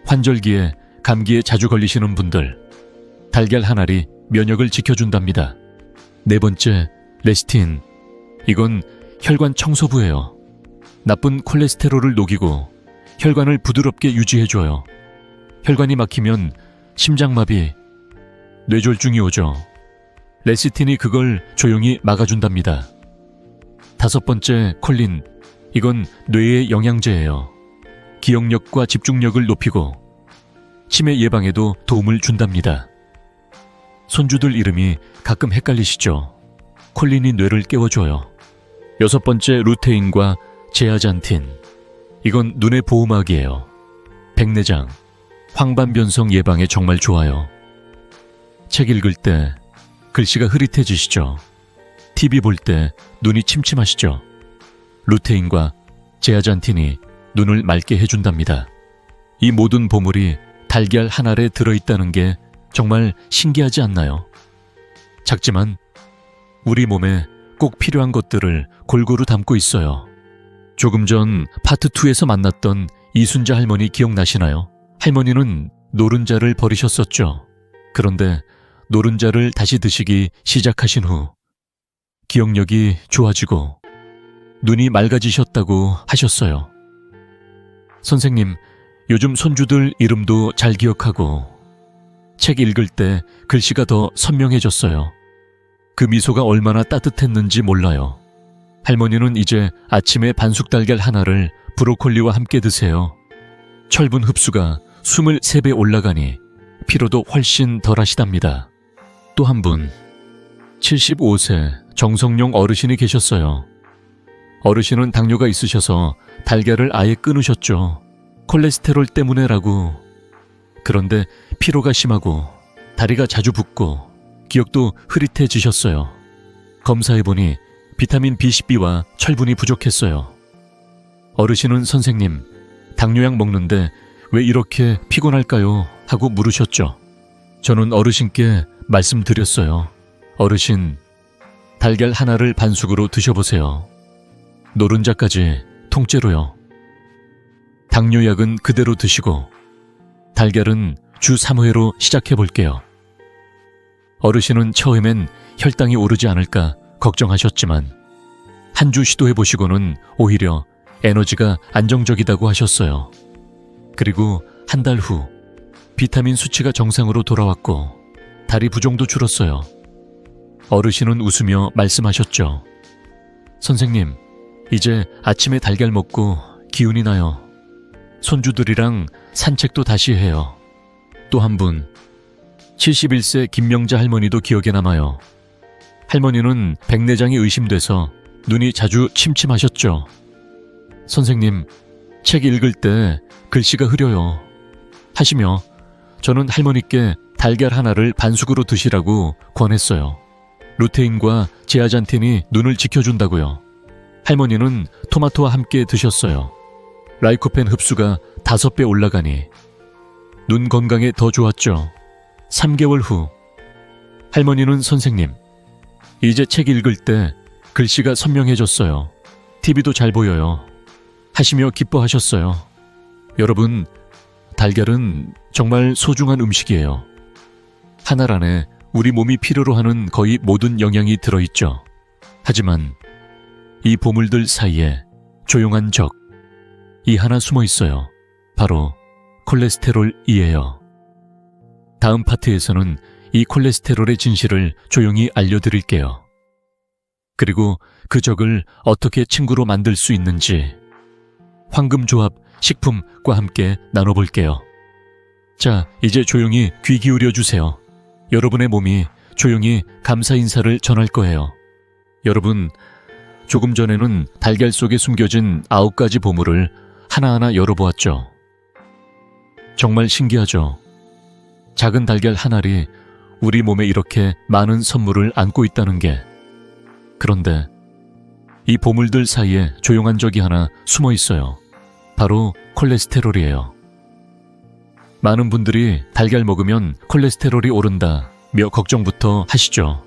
환절기에 감기에 자주 걸리시는 분들, 달걀 한 알이 면역을 지켜준답니다. 네 번째, 레시틴. 이건 혈관 청소부예요. 나쁜 콜레스테롤을 녹이고 혈관을 부드럽게 유지해줘요. 혈관이 막히면 심장마비, 뇌졸중이 오죠. 레시틴이 그걸 조용히 막아준답니다. 다섯 번째, 콜린. 이건 뇌의 영양제예요. 기억력과 집중력을 높이고 치매 예방에도 도움을 준답니다. 손주들 이름이 가끔 헷갈리시죠? 콜린이 뇌를 깨워줘요. 여섯 번째, 루테인과 제아잔틴. 이건 눈의 보호막이에요. 백내장, 황반변성 예방에 정말 좋아요. 책 읽을 때 글씨가 흐릿해지시죠? TV 볼 때 눈이 침침하시죠? 루테인과 제아잔틴이 눈을 맑게 해준답니다. 이 모든 보물이 달걀 한 알에 들어있다는 게 정말 신기하지 않나요? 작지만 우리 몸에 꼭 필요한 것들을 골고루 담고 있어요. 조금 전 파트 2에서 만났던 이순자 할머니 기억나시나요? 할머니는 노른자를 버리셨었죠. 그런데 노른자를 다시 드시기 시작하신 후 기억력이 좋아지고 눈이 맑아지셨다고 하셨어요. 선생님, 요즘 손주들 이름도 잘 기억하고 책 읽을 때 글씨가 더 선명해졌어요. 그 미소가 얼마나 따뜻했는지 몰라요. 할머니는 이제 아침에 반숙 달걀 하나를 브로콜리와 함께 드세요. 철분 흡수가 23배 올라가니 피로도 훨씬 덜 하시답니다. 또 한 분, 75세 정성용 어르신이 계셨어요. 어르신은 당뇨가 있으셔서 달걀을 아예 끊으셨죠. 콜레스테롤 때문에라고. 그런데 피로가 심하고 다리가 자주 붓고 기억도 흐릿해지셨어요. 검사해보니 비타민 B12와 철분이 부족했어요. 어르신은 선생님, 당뇨약 먹는데 왜 이렇게 피곤할까요? 하고 물으셨죠. 저는 어르신께 말씀드렸어요. 어르신, 달걀 하나를 반숙으로 드셔보세요. 노른자까지 통째로요. 당뇨약은 그대로 드시고 달걀은 주 3회로 시작해볼게요. 어르신은 처음엔 혈당이 오르지 않을까 걱정하셨지만 한 주 시도해보시고는 오히려 에너지가 안정적이다고 하셨어요. 그리고 한 달 후 비타민 수치가 정상으로 돌아왔고 다리 부종도 줄었어요. 어르신은 웃으며 말씀하셨죠. 선생님, 이제 아침에 달걀 먹고 기운이 나요. 손주들이랑 산책도 다시 해요. 또 한 분, 71세 김명자 할머니도 기억에 남아요. 할머니는 백내장이 의심돼서 눈이 자주 침침하셨죠. 선생님, 책 읽을 때 글씨가 흐려요. 하시며 저는 할머니께 달걀 하나를 반숙으로 드시라고 권했어요. 루테인과 제아잔틴이 눈을 지켜준다고요. 할머니는 토마토와 함께 드셨어요. 라이코펜 흡수가 5배 올라가니 눈 건강에 더 좋았죠. 3개월 후 할머니는 선생님, 이제 책 읽을 때 글씨가 선명해졌어요. TV도 잘 보여요. 하시며 기뻐하셨어요. 여러분, 달걀은 정말 소중한 음식이에요. 한 알 안에 우리 몸이 필요로 하는 거의 모든 영양이 들어있죠. 하지만 이 보물들 사이에 조용한 적, 이 하나 숨어 있어요. 바로 콜레스테롤이에요. 다음 파트에서는 이 콜레스테롤의 진실을 조용히 알려드릴게요. 그리고 그 적을 어떻게 친구로 만들 수 있는지 황금조합 식품과 함께 나눠볼게요. 자, 이제 조용히 귀 기울여 주세요. 여러분의 몸이 조용히 감사 인사를 전할 거예요. 여러분, 조금 전에는 달걀 속에 숨겨진 9가지 보물을 하나하나 열어보았죠. 정말 신기하죠? 작은 달걀 한 알이 우리 몸에 이렇게 많은 선물을 안고 있다는 게. 그런데 이 보물들 사이에 조용한 적이 하나 숨어 있어요. 바로 콜레스테롤이에요. 많은 분들이 달걀 먹으면 콜레스테롤이 오른다며 걱정부터 하시죠.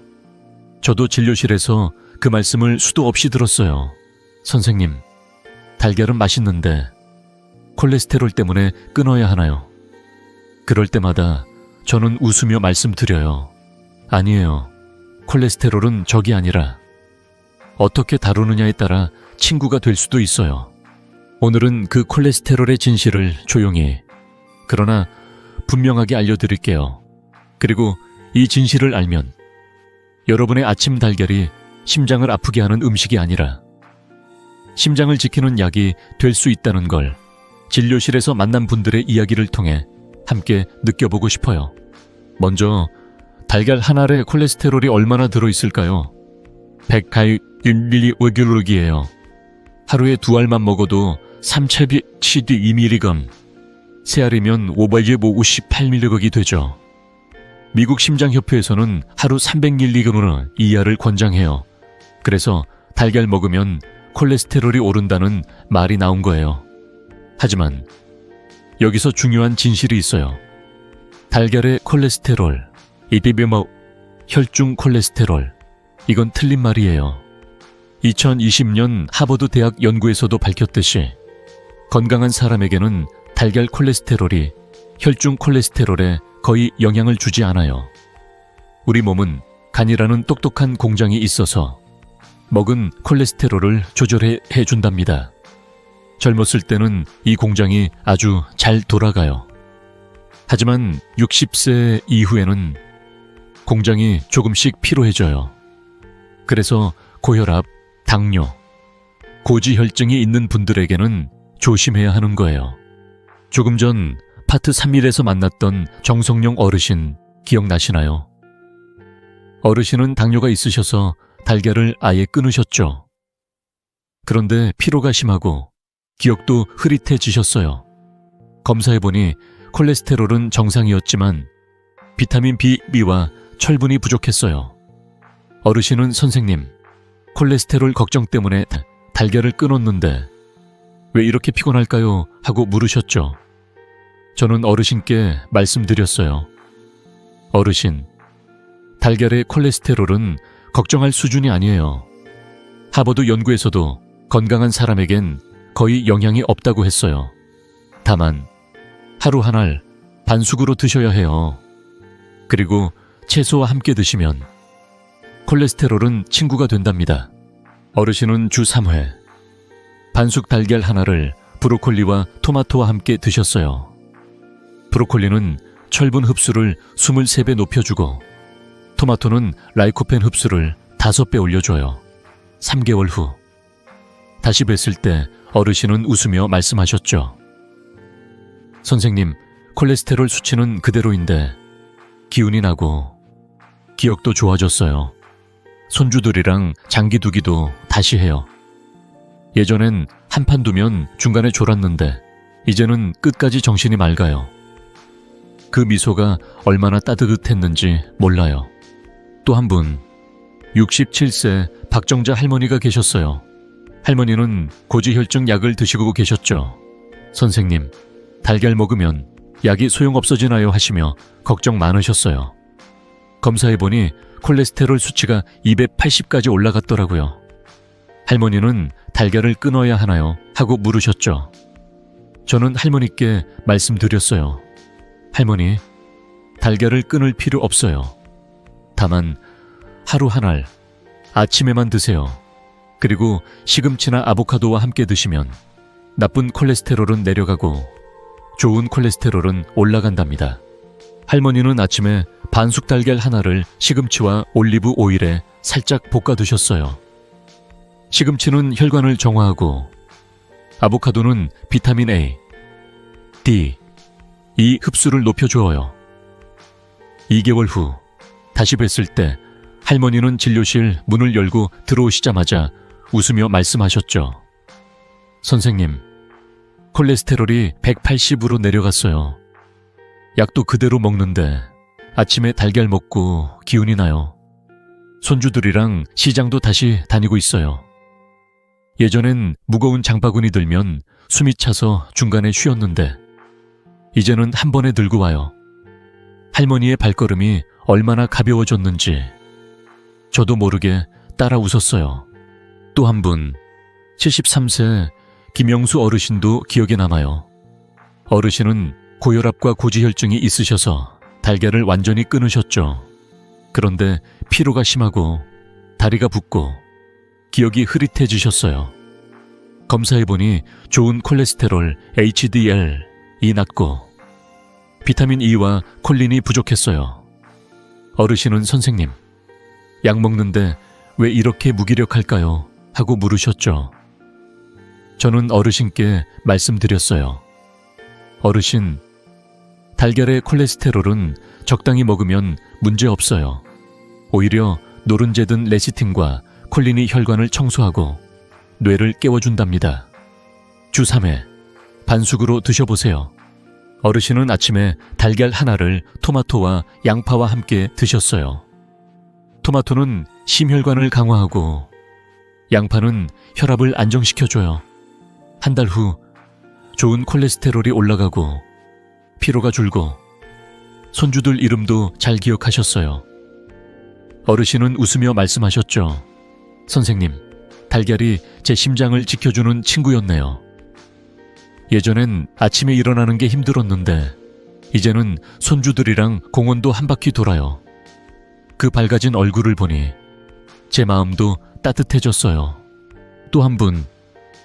저도 진료실에서 그 말씀을 수도 없이 들었어요. 선생님, 달걀은 맛있는데 콜레스테롤 때문에 끊어야 하나요? 그럴 때마다 저는 웃으며 말씀드려요. 아니에요. 콜레스테롤은 적이 아니라 어떻게 다루느냐에 따라 친구가 될 수도 있어요. 오늘은 그 콜레스테롤의 진실을 조용히, 그러나 분명하게 알려드릴게요. 그리고 이 진실을 알면 여러분의 아침 달걀이 심장을 아프게 하는 음식이 아니라 심장을 지키는 약이 될 수 있다는 걸 진료실에서 만난 분들의 이야기를 통해 함께 느껴보고 싶어요. 먼저 달걀 한 알에 콜레스테롤이 얼마나 들어있을까요? 100mg/kg이에요. 하루에 2알만 먹어도 372mg, 3알이면 558mg이 되죠. 미국 심장협회에서는 하루 300mg으로 이 약을 권장해요. 그래서 달걀 먹으면 콜레스테롤이 오른다는 말이 나온 거예요. 하지만 여기서 중요한 진실이 있어요. 달걀의 콜레스테롤, 혈중 콜레스테롤, 이건 틀린 말이에요. 2020년 하버드 대학 연구에서도 밝혔듯이 건강한 사람에게는 달걀 콜레스테롤이 혈중 콜레스테롤에 거의 영향을 주지 않아요. 우리 몸은 간이라는 똑똑한 공장이 있어서 먹은 콜레스테롤을 조절해 준답니다. 젊었을 때는 이 공장이 아주 잘 돌아가요. 하지만 60세 이후에는 공장이 조금씩 피로해져요. 그래서 고혈압, 당뇨, 고지혈증이 있는 분들에게는 조심해야 하는 거예요. 조금 전 파트 3일에서 만났던 정성용 어르신 기억나시나요? 어르신은 당뇨가 있으셔서 달걀을 아예 끊으셨죠. 그런데 피로가 심하고 기억도 흐릿해지셨어요. 검사해보니 콜레스테롤은 정상이었지만 비타민 B와 철분이 부족했어요. 어르신은 선생님, 콜레스테롤 걱정 때문에 달걀을 끊었는데 왜 이렇게 피곤할까요? 하고 물으셨죠. 저는 어르신께 말씀드렸어요. 어르신, 달걀의 콜레스테롤은 걱정할 수준이 아니에요. 하버드 연구에서도 건강한 사람에겐 거의 영향이 없다고 했어요. 다만 하루 한 알 반숙으로 드셔야 해요. 그리고 채소와 함께 드시면 콜레스테롤은 친구가 된답니다. 어르신은 주 3회 반숙 달걀 하나를 브로콜리와 토마토와 함께 드셨어요. 브로콜리는 철분 흡수를 23배 높여주고 토마토는 라이코펜 흡수를 5배 올려줘요. 3개월 후 다시 뵀을 때 어르신은 웃으며 말씀하셨죠. 선생님, 콜레스테롤 수치는 그대로인데 기운이 나고 기억도 좋아졌어요. 손주들이랑 장기 두기도 다시 해요. 예전엔 한 판 두면 중간에 졸았는데 이제는 끝까지 정신이 맑아요. 그 미소가 얼마나 따뜻했는지 몰라요. 또 한 분, 67세 박정자 할머니가 계셨어요. 할머니는 고지혈증 약을 드시고 계셨죠. 선생님, 달걀 먹으면 약이 소용없어지나요? 하시며 걱정 많으셨어요. 검사해보니 콜레스테롤 수치가 280까지 올라갔더라고요. 할머니는 달걀을 끊어야 하나요? 하고 물으셨죠. 저는 할머니께 말씀드렸어요. 할머니, 달걀을 끊을 필요 없어요. 다만 하루 한 알 아침에만 드세요. 그리고 시금치나 아보카도와 함께 드시면 나쁜 콜레스테롤은 내려가고 좋은 콜레스테롤은 올라간답니다. 할머니는 아침에 반숙 달걀 하나를 시금치와 올리브 오일에 살짝 볶아 드셨어요. 시금치는 혈관을 정화하고 아보카도는 비타민 A, D, E 흡수를 높여주어요. 2개월 후 다시 뵀을 때 할머니는 진료실 문을 열고 들어오시자마자 웃으며 말씀하셨죠. 선생님, 콜레스테롤이 180으로 내려갔어요. 약도 그대로 먹는데 아침에 달걀 먹고 기운이 나요. 손주들이랑 시장도 다시 다니고 있어요. 예전엔 무거운 장바구니 들면 숨이 차서 중간에 쉬었는데 이제는 한 번에 들고 와요. 할머니의 발걸음이 얼마나 가벼워졌는지 저도 모르게 따라 웃었어요. 또 한 분, 73세 김영수 어르신도 기억에 남아요. 어르신은 고혈압과 고지혈증이 있으셔서 달걀을 완전히 끊으셨죠. 그런데 피로가 심하고 다리가 붓고 기억이 흐릿해지셨어요. 검사해보니 좋은 콜레스테롤 HDL이 낮고 비타민 E와 콜린이 부족했어요. 어르신은 선생님, 약 먹는데 왜 이렇게 무기력할까요? 하고 물으셨죠. 저는 어르신께 말씀드렸어요. 어르신, 달걀의 콜레스테롤은 적당히 먹으면 문제없어요. 오히려 노른제든 레시틴과 콜린이 혈관을 청소하고 뇌를 깨워준답니다. 주 3회 반숙으로 드셔보세요. 어르신은 아침에 달걀 하나를 토마토와 양파와 함께 드셨어요. 토마토는 심혈관을 강화하고 양파는 혈압을 안정시켜줘요. 한 달 후 좋은 콜레스테롤이 올라가고 피로가 줄고 손주들 이름도 잘 기억하셨어요. 어르신은 웃으며 말씀하셨죠. 선생님, 달걀이 제 심장을 지켜주는 친구였네요. 예전엔 아침에 일어나는 게 힘들었는데 이제는 손주들이랑 공원도 한 바퀴 돌아요. 그 밝아진 얼굴을 보니 제 마음도 따뜻해졌어요. 또 한 분,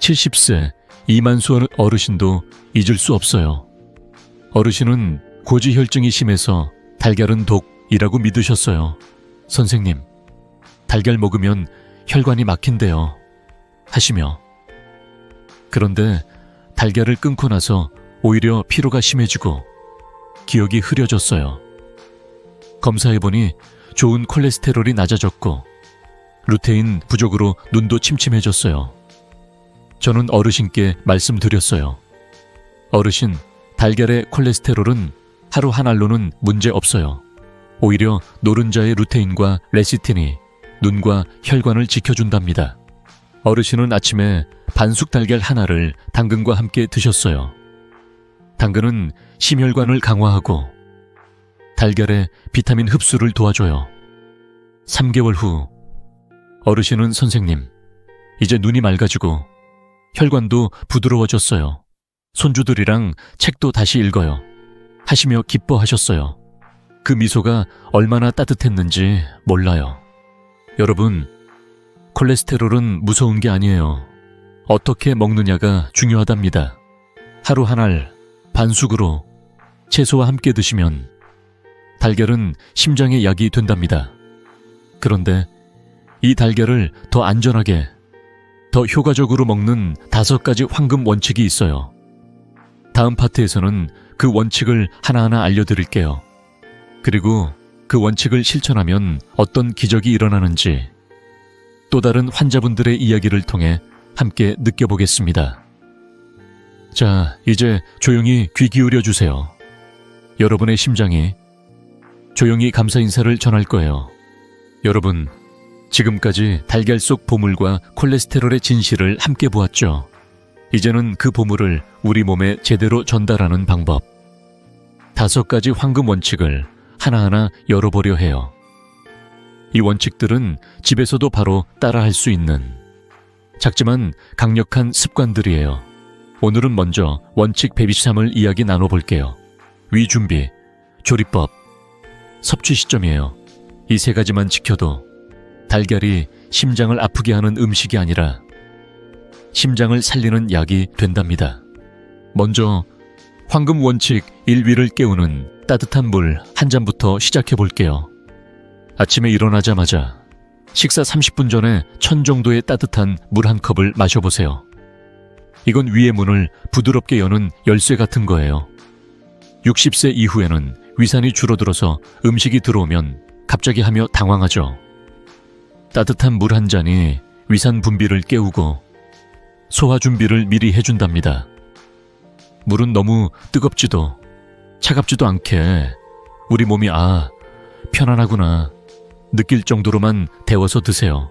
70세 이만수 어르신도 잊을 수 없어요. 어르신은 고지혈증이 심해서 달걀은 독이라고 믿으셨어요. 선생님, 달걀 먹으면 혈관이 막힌대요. 하시며. 그런데 달걀을 끊고 나서 오히려 피로가 심해지고 기억이 흐려졌어요. 검사해보니 좋은 콜레스테롤이 낮아졌고 루테인 부족으로 눈도 침침해졌어요. 저는 어르신께 말씀드렸어요. 어르신, 달걀의 콜레스테롤은 하루 한 알로는 문제 없어요. 오히려 노른자의 루테인과 레시틴이 눈과 혈관을 지켜준답니다. 어르신은 아침에 반숙 달걀 하나를 당근과 함께 드셨어요. 당근은 심혈관을 강화하고 달걀의 비타민 흡수를 도와줘요. 3개월 후 어르신은 선생님, 이제 눈이 맑아지고 혈관도 부드러워졌어요. 손주들이랑 책도 다시 읽어요. 하시며 기뻐하셨어요. 그 미소가 얼마나 따뜻했는지 몰라요. 여러분, 콜레스테롤은 무서운 게 아니에요. 어떻게 먹느냐가 중요하답니다. 하루 한 알 반숙으로 채소와 함께 드시면 달걀은 심장의 약이 된답니다. 그런데 이 달걀을 더 안전하게, 더 효과적으로 먹는 5가지 황금 원칙이 있어요. 다음 파트에서는 그 원칙을 하나하나 알려드릴게요. 그리고 그 원칙을 실천하면 어떤 기적이 일어나는지 또 다른 환자분들의 이야기를 통해 함께 느껴보겠습니다. 자, 이제 조용히 귀 기울여 주세요. 여러분의 심장이 조용히 감사 인사를 전할 거예요. 여러분, 지금까지 달걀 속 보물과 콜레스테롤의 진실을 함께 보았죠. 이제는 그 보물을 우리 몸에 제대로 전달하는 방법. 5가지 황금 원칙을 하나하나 열어보려 해요. 이 원칙들은 집에서도 바로 따라할 수 있는 작지만 강력한 습관들이에요. 오늘은 먼저 원칙 123을 이야기 나눠볼게요. 위 준비, 조리법, 섭취 시점이에요. 이 3가지만 지켜도 달걀이 심장을 아프게 하는 음식이 아니라 심장을 살리는 약이 된답니다. 먼저 황금 원칙 1위를 깨우는 따뜻한 물 한 잔부터 시작해 볼게요. 아침에 일어나자마자 식사 30분 전에 1000 정도의 따뜻한 물 한 컵을 마셔보세요. 이건 위의 문을 부드럽게 여는 열쇠 같은 거예요. 60세 이후에는 위산이 줄어들어서 음식이 들어오면 갑자기 하며 당황하죠. 따뜻한 물 한 잔이 위산 분비를 깨우고 소화 준비를 미리 해준답니다. 물은 너무 뜨겁지도 차갑지도 않게 우리 몸이 편안하구나 느낄 정도로만 데워서 드세요.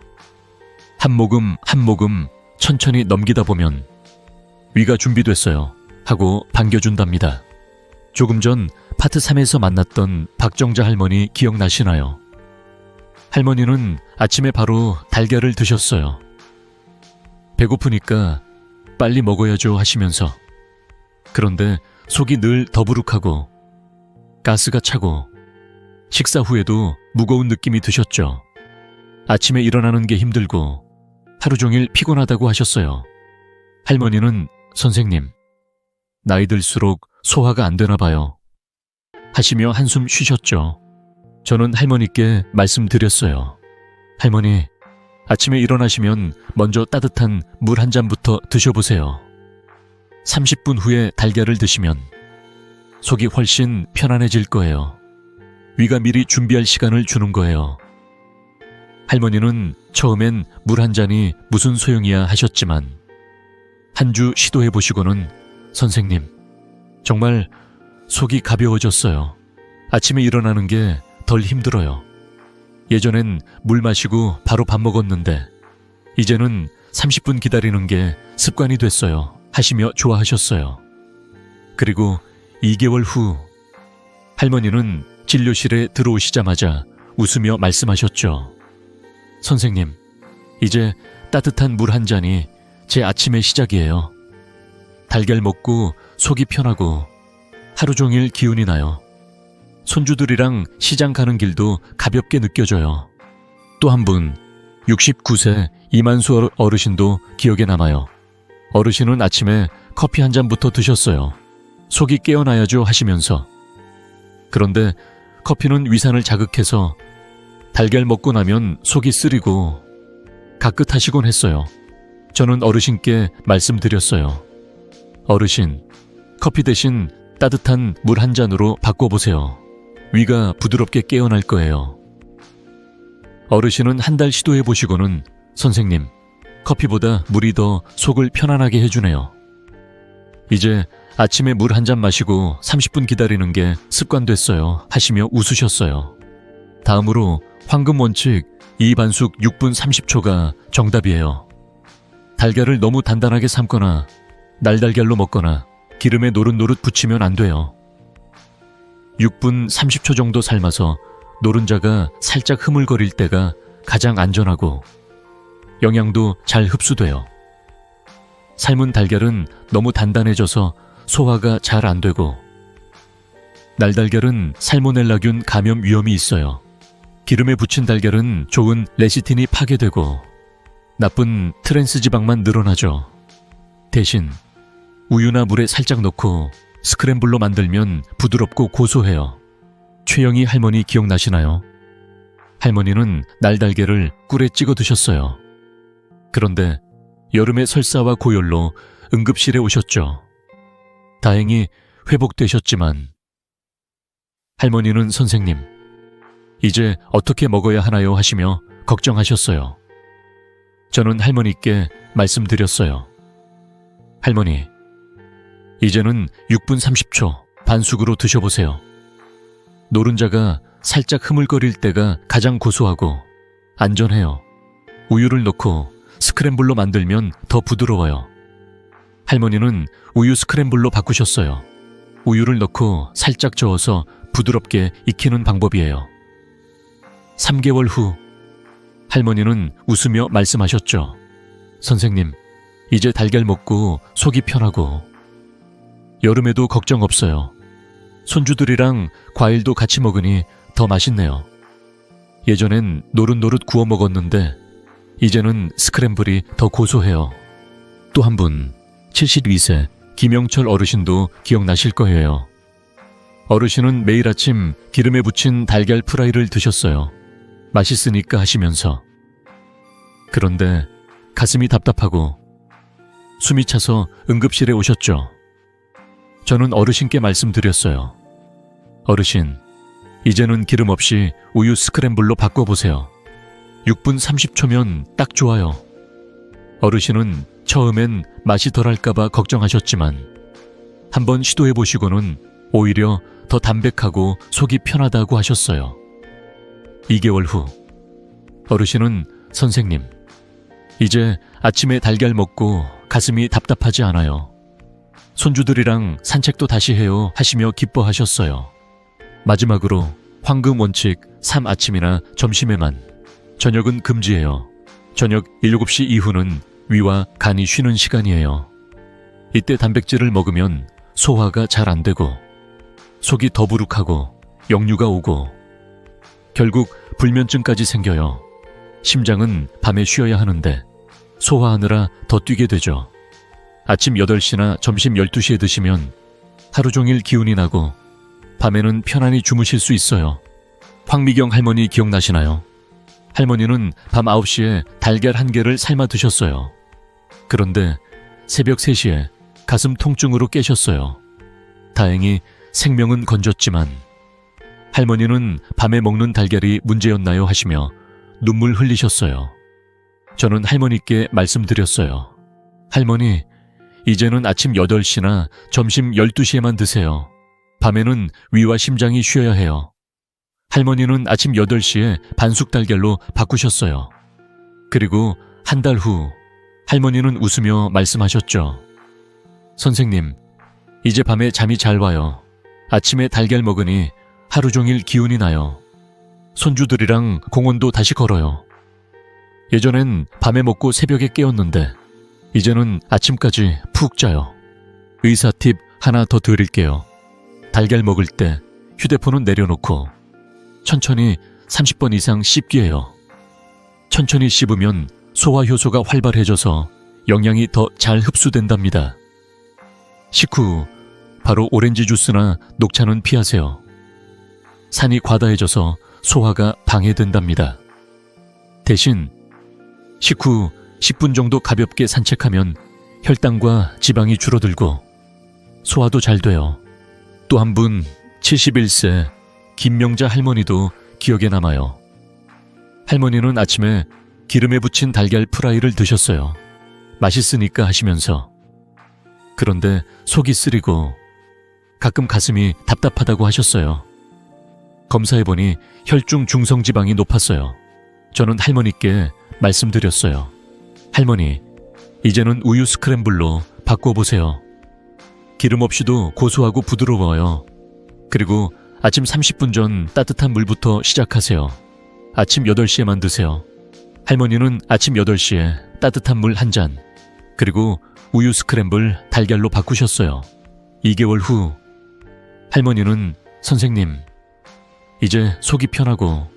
한 모금 한 모금 천천히 넘기다 보면 위가 준비됐어요 하고 반겨준답니다. 조금 전 파트 3에서 만났던 박정자 할머니 기억나시나요? 할머니는 아침에 바로 달걀을 드셨어요. 배고프니까 빨리 먹어야죠 하시면서. 그런데 속이 늘 더부룩하고 가스가 차고 식사 후에도 무거운 느낌이 드셨죠. 아침에 일어나는 게 힘들고 하루 종일 피곤하다고 하셨어요. 할머니는 선생님, 나이 들수록 소화가 안 되나 봐요 하시며 한숨 쉬셨죠. 저는 할머니께 말씀드렸어요. 할머니, 아침에 일어나시면 먼저 따뜻한 물 한 잔부터 드셔보세요. 30분 후에 달걀을 드시면 속이 훨씬 편안해질 거예요. 위가 미리 준비할 시간을 주는 거예요. 할머니는 처음엔 물 한 잔이 무슨 소용이야 하셨지만 한 주 시도해보시고는 선생님, 정말 속이 가벼워졌어요. 아침에 일어나는 게 덜 힘들어요. 예전엔 물 마시고 바로 밥 먹었는데 이제는 30분 기다리는 게 습관이 됐어요 하시며 좋아하셨어요. 그리고 2개월 후 할머니는 진료실에 들어오시자마자 웃으며 말씀하셨죠. 선생님, 이제 따뜻한 물 한 잔이 제 아침의 시작이에요. 달걀 먹고 속이 편하고 하루 종일 기운이 나요. 손주들이랑 시장 가는 길도 가볍게 느껴져요. 또 한 분, 69세 이만수 어르신도 기억에 남아요. 어르신은 아침에 커피 한 잔부터 드셨어요. 속이 깨어나야죠 하시면서. 그런데 커피는 위산을 자극해서 달걀 먹고 나면 속이 쓰리고 가끗하시곤 했어요. 저는 어르신께 말씀드렸어요. 어르신, 커피 대신 따뜻한 물 한 잔으로 바꿔보세요. 위가 부드럽게 깨어날 거예요. 어르신은 한 달 시도해보시고는 선생님, 커피보다 물이 더 속을 편안하게 해주네요. 이제 아침에 물 한 잔 마시고 30분 기다리는 게 습관됐어요 하시며 웃으셨어요. 다음으로 황금 원칙 2반숙 6분 30초가 정답이에요. 달걀을 너무 단단하게 삶거나 날달걀로 먹거나 기름에 노릇노릇 붙이면 안 돼요. 6분 30초 정도 삶아서 노른자가 살짝 흐물거릴 때가 가장 안전하고 영양도 잘 흡수돼요. 삶은 달걀은 너무 단단해져서 소화가 잘 안 되고 날달걀은 살모넬라균 감염 위험이 있어요. 기름에 부친 달걀은 좋은 레시틴이 파괴되고 나쁜 트랜스 지방만 늘어나죠. 대신 우유나 물에 살짝 넣고 스크램블로 만들면 부드럽고 고소해요. 최영희 할머니 기억나시나요? 할머니는 날달걀을 꿀에 찍어 드셨어요. 그런데 여름에 설사와 고열로 응급실에 오셨죠. 다행히 회복되셨지만 할머니는 선생님, 이제 어떻게 먹어야 하나요 하시며 걱정하셨어요. 저는 할머니께 말씀드렸어요. 할머니, 이제는 6분 30초 반숙으로 드셔보세요. 노른자가 살짝 흐물거릴 때가 가장 고소하고 안전해요. 우유를 넣고 스크램블로 만들면 더 부드러워요. 할머니는 우유 스크램블로 바꾸셨어요. 우유를 넣고 살짝 저어서 부드럽게 익히는 방법이에요. 3개월 후 할머니는 웃으며 말씀하셨죠. 선생님, 이제 달걀 먹고 속이 편하고 여름에도 걱정 없어요. 손주들이랑 과일도 같이 먹으니 더 맛있네요. 예전엔 노릇노릇 구워 먹었는데 이제는 스크램블이 더 고소해요. 또 한 분, 72세 김영철 어르신도 기억나실 거예요. 어르신은 매일 아침 기름에 부친 달걀 프라이를 드셨어요. 맛있으니까 하시면서. 그런데 가슴이 답답하고 숨이 차서 응급실에 오셨죠. 저는 어르신께 말씀드렸어요. 어르신, 이제는 기름 없이 우유 스크램블로 바꿔보세요. 6분 30초면 딱 좋아요. 어르신은 처음엔 맛이 덜할까봐 걱정하셨지만 한번 시도해보시고는 오히려 더 담백하고 속이 편하다고 하셨어요. 2개월 후 어르신은 선생님, 이제 아침에 달걀 먹고 가슴이 답답하지 않아요. 손주들이랑 산책도 다시 해요 하시며 기뻐하셨어요. 마지막으로 황금 원칙 3 아침이나 점심에만, 저녁은 금지예요. 저녁 7시 이후는 위와 간이 쉬는 시간이에요. 이때 단백질을 먹으면 소화가 잘 안 되고 속이 더부룩하고 역류가 오고 결국 불면증까지 생겨요. 심장은 밤에 쉬어야 하는데 소화하느라 더 뛰게 되죠. 아침 8시나 점심 12시에 드시면 하루 종일 기운이 나고 밤에는 편안히 주무실 수 있어요. 황미경 할머니 기억나시나요? 할머니는 밤 9시에 달걀 1개를 삶아 드셨어요. 그런데 새벽 3시에 가슴 통증으로 깨셨어요. 다행히 생명은 건졌지만 할머니는 밤에 먹는 달걀이 문제였나요 하시며 눈물 흘리셨어요. 저는 할머니께 말씀드렸어요. 할머니, 이제는 아침 8시나 점심 12시에만 드세요. 밤에는 위와 심장이 쉬어야 해요. 할머니는 아침 8시에 반숙 달걀로 바꾸셨어요. 그리고 한 달 후 할머니는 웃으며 말씀하셨죠. 선생님, 이제 밤에 잠이 잘 와요. 아침에 달걀 먹으니 하루 종일 기운이 나요. 손주들이랑 공원도 다시 걸어요. 예전엔 밤에 먹고 새벽에 깨었는데 이제는 아침까지 푹 자요. 의사 팁 하나 더 드릴게요. 달걀 먹을 때 휴대폰은 내려놓고 천천히 30번 이상 씹기 해요. 천천히 씹으면 소화 효소가 활발해져서 영양이 더 잘 흡수된답니다. 식후 바로 오렌지 주스나 녹차는 피하세요. 산이 과다해져서 소화가 방해된답니다. 대신 식후 10분 정도 가볍게 산책하면 혈당과 지방이 줄어들고 소화도 잘 돼요. 또 한 분 71세 김명자 할머니도 기억에 남아요. 할머니는 아침에 기름에 부친 달걀 프라이를 드셨어요. 맛있으니까 하시면서. 그런데 속이 쓰리고 가끔 가슴이 답답하다고 하셨어요. 검사해보니 혈중 중성지방이 높았어요. 저는 할머니께 말씀드렸어요. 할머니, 이제는 우유 스크램블로 바꿔보세요. 기름 없이도 고소하고 부드러워요. 그리고 아침 30분 전 따뜻한 물부터 시작하세요. 아침 8시에만 드세요. 할머니는 아침 8시에 따뜻한 물 한 잔, 그리고 우유 스크램블 달걀로 바꾸셨어요. 2개월 후 할머니는 선생님, 이제 속이 편하고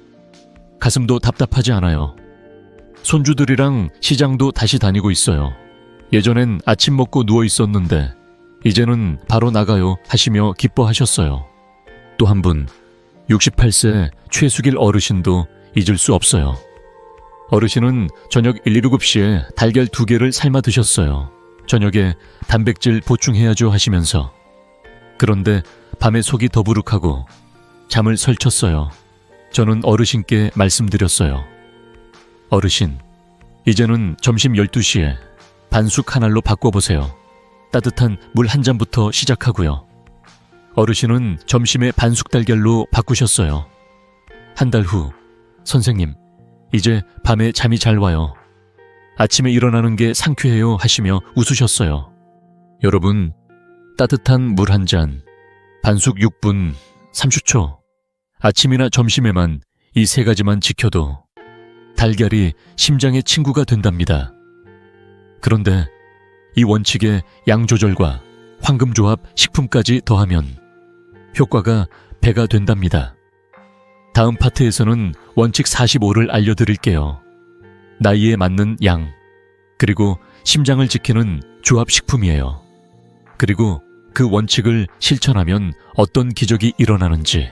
가슴도 답답하지 않아요. 손주들이랑 시장도 다시 다니고 있어요. 예전엔 아침 먹고 누워 있었는데 이제는 바로 나가요 하시며 기뻐하셨어요. 또 한 분 68세 최수길 어르신도 잊을 수 없어요. 어르신은 저녁 1, 7시에 달걀 2개를 삶아 드셨어요. 저녁에 단백질 보충해야죠 하시면서. 그런데 밤에 속이 더부룩하고 잠을 설쳤어요. 저는 어르신께 말씀드렸어요. 어르신, 이제는 점심 12시에 반숙 한 알로 바꿔보세요. 따뜻한 물 한 잔부터 시작하고요. 어르신은 점심에 반숙 달걀로 바꾸셨어요. 한 달 후, 선생님, 이제 밤에 잠이 잘 와요. 아침에 일어나는 게 상쾌해요 하시며 웃으셨어요. 여러분, 따뜻한 물 한 잔, 반숙 6분, 30초, 아침이나 점심에만 이 3가지만 지켜도 달걀이 심장의 친구가 된답니다. 그런데 이 원칙에 양 조절과 황금조합 식품까지 더하면 효과가 배가 된답니다. 다음 파트에서는 원칙 45를 알려드릴게요. 나이에 맞는 양, 그리고 심장을 지키는 조합식품이에요. 그리고 그 원칙을 실천하면 어떤 기적이 일어나는지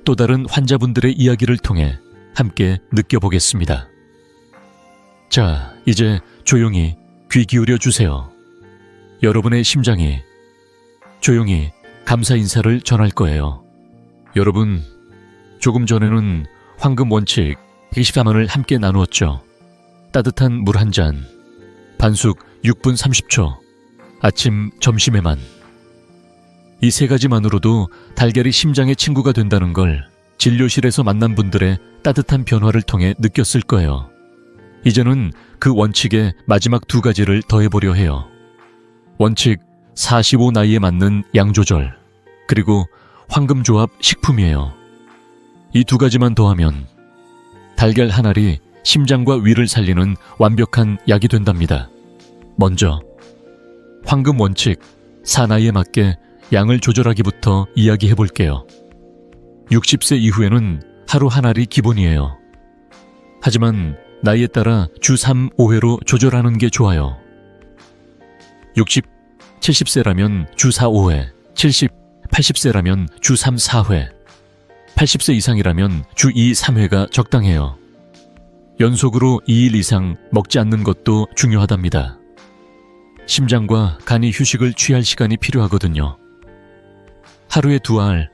또 다른 환자분들의 이야기를 통해 함께 느껴보겠습니다. 자, 이제 조용히 귀 기울여 주세요. 여러분의 심장이 조용히 감사 인사를 전할 거예요. 여러분, 조금 전에는 황금 원칙 113원을 함께 나누었죠. 따뜻한 물 한 잔, 반숙 6분 30초, 아침, 점심에만. 이 3가지만으로도 달걀이 심장의 친구가 된다는 걸 진료실에서 만난 분들의 따뜻한 변화를 통해 느꼈을 거예요. 이제는 그 원칙에 마지막 2가지를 더해보려 해요. 원칙 45 나이에 맞는 양 조절, 그리고 황금조합 식품이에요. 이 2가지만 더하면 달걀 한 알이 심장과 위를 살리는 완벽한 약이 된답니다. 먼저 황금 원칙 4나이에 맞게 양을 조절하기부터 이야기해 볼게요. 60세 이후에는 하루 한 알이 기본이에요. 하지만 나이에 따라 주 3, 5회로 조절하는 게 좋아요. 60, 70세라면 주 4, 5회, 70, 80세라면 주 3, 4회, 80세 이상이라면 주 2, 3회가 적당해요. 연속으로 2일 이상 먹지 않는 것도 중요하답니다. 심장과 간이 휴식을 취할 시간이 필요하거든요. 하루에 2알,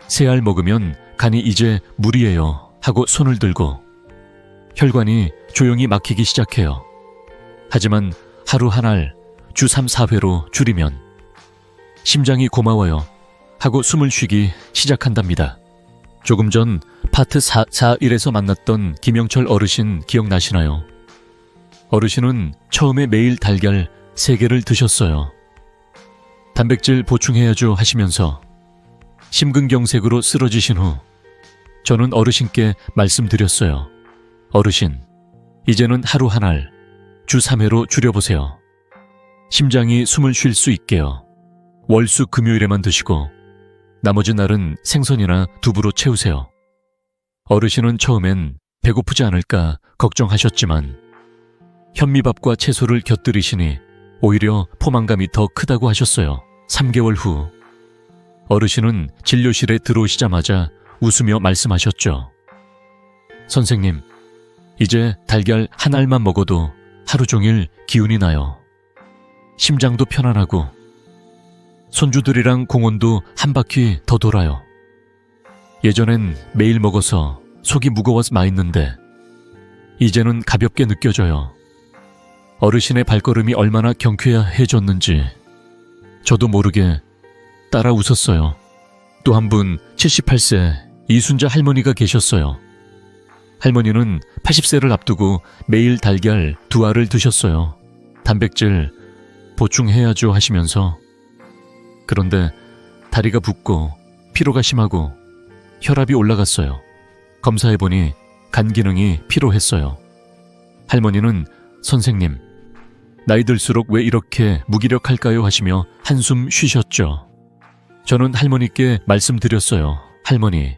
3알 먹으면 간이 이제 무리예요 하고 손을 들고 혈관이 조용히 막히기 시작해요. 하지만 하루 한 알, 주 3, 4회로 줄이면 심장이 고마워요 하고 숨을 쉬기 시작한답니다. 조금 전 파트 441에서 만났던 김영철 어르신 기억나시나요? 어르신은 처음에 매일 달걀 3개를 드셨어요. 단백질 보충해야죠 하시면서 심근경색으로 쓰러지신 후 저는 어르신께 말씀드렸어요. 어르신, 이제는 하루 한 알, 주 3회로 줄여보세요. 심장이 숨을 쉴 수 있게요. 월수 금요일에만 드시고 나머지 날은 생선이나 두부로 채우세요. 어르신은 처음엔 배고프지 않을까 걱정하셨지만 현미밥과 채소를 곁들이시니 오히려 포만감이 더 크다고 하셨어요. 3개월 후 어르신은 진료실에 들어오시자마자 웃으며 말씀하셨죠. 선생님, 이제 달걀 한 알만 먹어도 하루 종일 기운이 나요. 심장도 편안하고 손주들이랑 공원도 한 바퀴 더 돌아요. 예전엔 매일 먹어서 속이 무거워서 마했는데 이제는 가볍게 느껴져요. 어르신의 발걸음이 얼마나 경쾌해졌는지 저도 모르게 따라 웃었어요. 또 한 분 78세 이순자 할머니가 계셨어요. 할머니는 80세를 앞두고 매일 달걀 2알을 드셨어요. 단백질 보충해야죠 하시면서. 그런데 다리가 붓고 피로가 심하고 혈압이 올라갔어요. 검사해보니 간 기능이 피로했어요. 할머니는 선생님, 나이 들수록 왜 이렇게 무기력할까요 하시며 한숨 쉬셨죠. 저는 할머니께 말씀드렸어요. 할머니,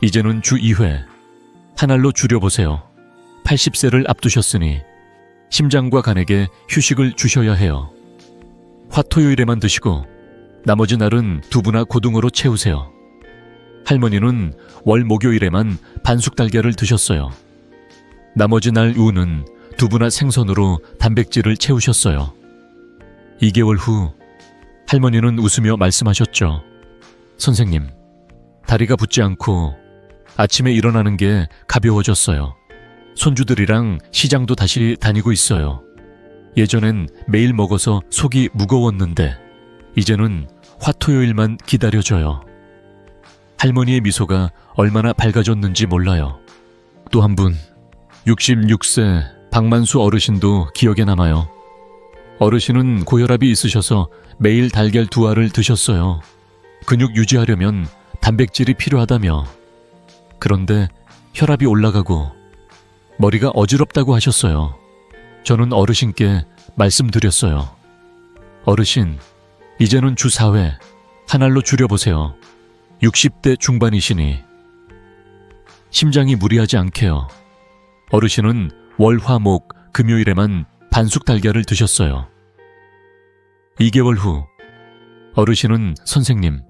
이제는 주 2회 한 알로 줄여보세요. 80세를 앞두셨으니 심장과 간에게 휴식을 주셔야 해요. 화토요일에만 드시고 나머지 날은 두부나 고등어로 채우세요. 할머니는 월 목요일에만 반숙 달걀을 드셨어요. 나머지 날 우는 두부나 생선으로 단백질을 채우셨어요. 2개월 후 할머니는 웃으며 말씀하셨죠. 선생님, 다리가 붓지 않고 아침에 일어나는 게 가벼워졌어요. 손주들이랑 시장도 다시 다니고 있어요. 예전엔 매일 먹어서 속이 무거웠는데 이제는 화토요일만 기다려줘요. 할머니의 미소가 얼마나 밝아졌는지 몰라요. 또 한 분, 66세 박만수 어르신도 기억에 남아요. 어르신은 고혈압이 있으셔서 매일 달걀 2알을 드셨어요. 근육 유지하려면 단백질이 필요하다며. 그런데 혈압이 올라가고 머리가 어지럽다고 하셨어요. 저는 어르신께 말씀드렸어요. 어르신, 이제는 주 4회 한 알로 줄여보세요. 60대 중반이시니 심장이 무리하지 않게요. 어르신은 월, 화, 목, 금요일에만 반숙 달걀을 드셨어요. 2개월 후 어르신은 선생님,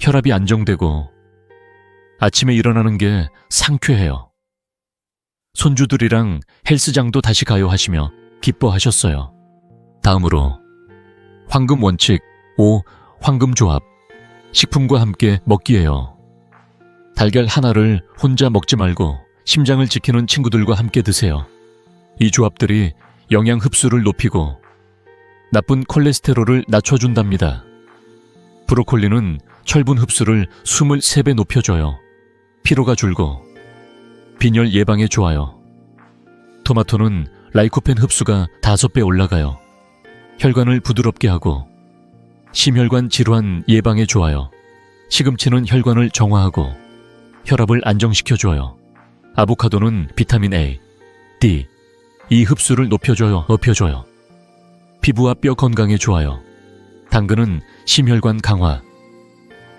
혈압이 안정되고 아침에 일어나는 게 상쾌해요. 손주들이랑 헬스장도 다시 가요 하시며 기뻐하셨어요. 다음으로 황금 원칙 5. 황금 조합. 식품과 함께 먹기예요. 달걀 하나를 혼자 먹지 말고 심장을 지키는 친구들과 함께 드세요. 이 조합들이 영양 흡수를 높이고 나쁜 콜레스테롤을 낮춰준답니다. 브로콜리는 철분 흡수를 23배 높여줘요. 피로가 줄고 빈혈 예방에 좋아요. 토마토는 라이코펜 흡수가 5배 올라가요. 혈관을 부드럽게 하고 심혈관 질환 예방에 좋아요. 시금치는 혈관을 정화하고 혈압을 안정시켜줘요. 아보카도는 비타민 A, D, E 흡수를 높여줘요. 피부와 뼈 건강에 좋아요. 당근은 심혈관 강화,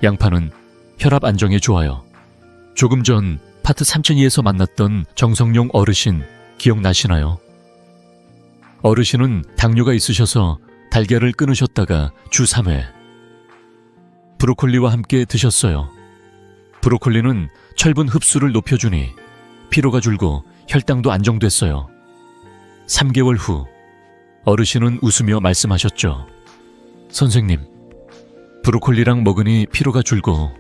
양파는 혈압 안정에 좋아요. 조금 전 파트 3층2에서 만났던 정성용 어르신 기억나시나요? 어르신은 당뇨가 있으셔서 달걀을 끊으셨다가 주 3회 브로콜리와 함께 드셨어요. 브로콜리는 철분 흡수를 높여주니 피로가 줄고 혈당도 안정됐어요. 3개월 후 어르신은 웃으며 말씀하셨죠. 선생님, 브로콜리랑 먹으니 피로가 줄고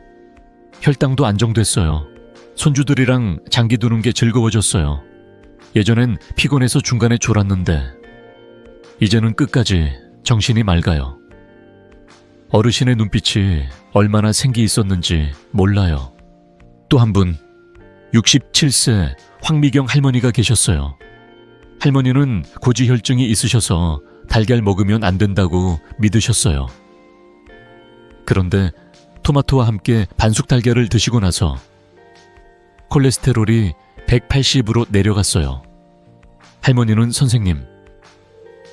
혈당도 안정됐어요. 손주들이랑 장기 두는 게 즐거워졌어요. 예전엔 피곤해서 중간에 졸았는데 이제는 끝까지 정신이 맑아요. 어르신의 눈빛이 얼마나 생기 있었는지 몰라요. 또 한 분, 67세 황미경 할머니가 계셨어요. 할머니는 고지혈증이 있으셔서 달걀 먹으면 안 된다고 믿으셨어요. 그런데 토마토와 함께 반숙 달걀을 드시고 나서 콜레스테롤이 180으로 내려갔어요. 할머니는 선생님,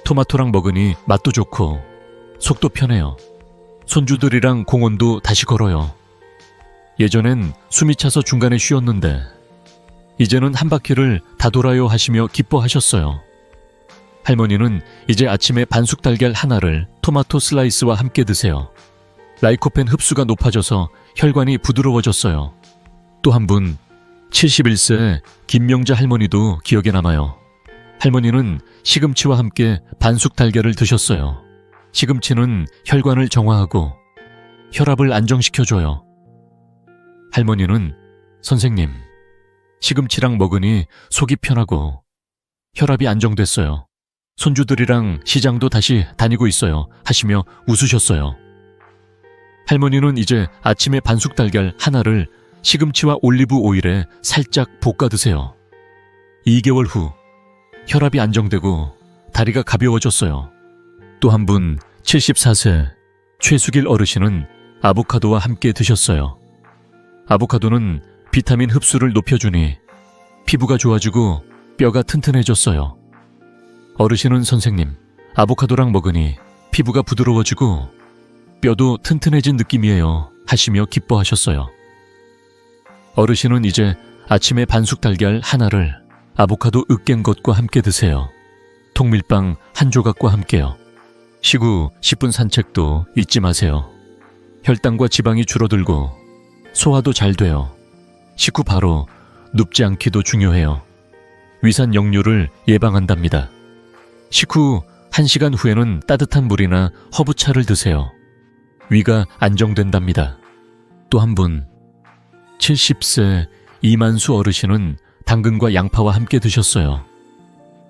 토마토랑 먹으니 맛도 좋고 속도 편해요. 손주들이랑 공원도 다시 걸어요. 예전엔 숨이 차서 중간에 쉬었는데 이제는 한 바퀴를 다 돌아요 하시며 기뻐하셨어요. 할머니는 이제 아침에 반숙 달걀 하나를 토마토 슬라이스와 함께 드세요. 라이코펜 흡수가 높아져서 혈관이 부드러워졌어요. 또 한 분, 71세 김명자 할머니도 기억에 남아요. 할머니는 시금치와 함께 반숙 달걀을 드셨어요. 시금치는 혈관을 정화하고 혈압을 안정시켜줘요. 할머니는 선생님, 시금치랑 먹으니 속이 편하고 혈압이 안정됐어요. 손주들이랑 시장도 다시 다니고 있어요 하시며 웃으셨어요. 할머니는 이제 아침에 반숙 달걀 하나를 시금치와 올리브 오일에 살짝 볶아 드세요. 2개월 후 혈압이 안정되고 다리가 가벼워졌어요. 또 한 분 74세 최수길 어르신은 아보카도와 함께 드셨어요. 아보카도는 비타민 흡수를 높여주니 피부가 좋아지고 뼈가 튼튼해졌어요. 어르신은 선생님, 아보카도랑 먹으니 피부가 부드러워지고 뼈도 튼튼해진 느낌이에요 하시며 기뻐하셨어요. 어르신은 이제 아침에 반숙 달걀 하나를 아보카도 으깬 것과 함께 드세요. 통밀빵 한 조각과 함께요. 식후 10분 산책도 잊지 마세요. 혈당과 지방이 줄어들고 소화도 잘 돼요. 식후 바로 눕지 않기도 중요해요. 위산 역류를 예방한답니다. 식후 1시간 후에는 따뜻한 물이나 허브차를 드세요. 위가 안정된답니다. 또 한 분, 70세 이만수 어르신은 당근과 양파와 함께 드셨어요.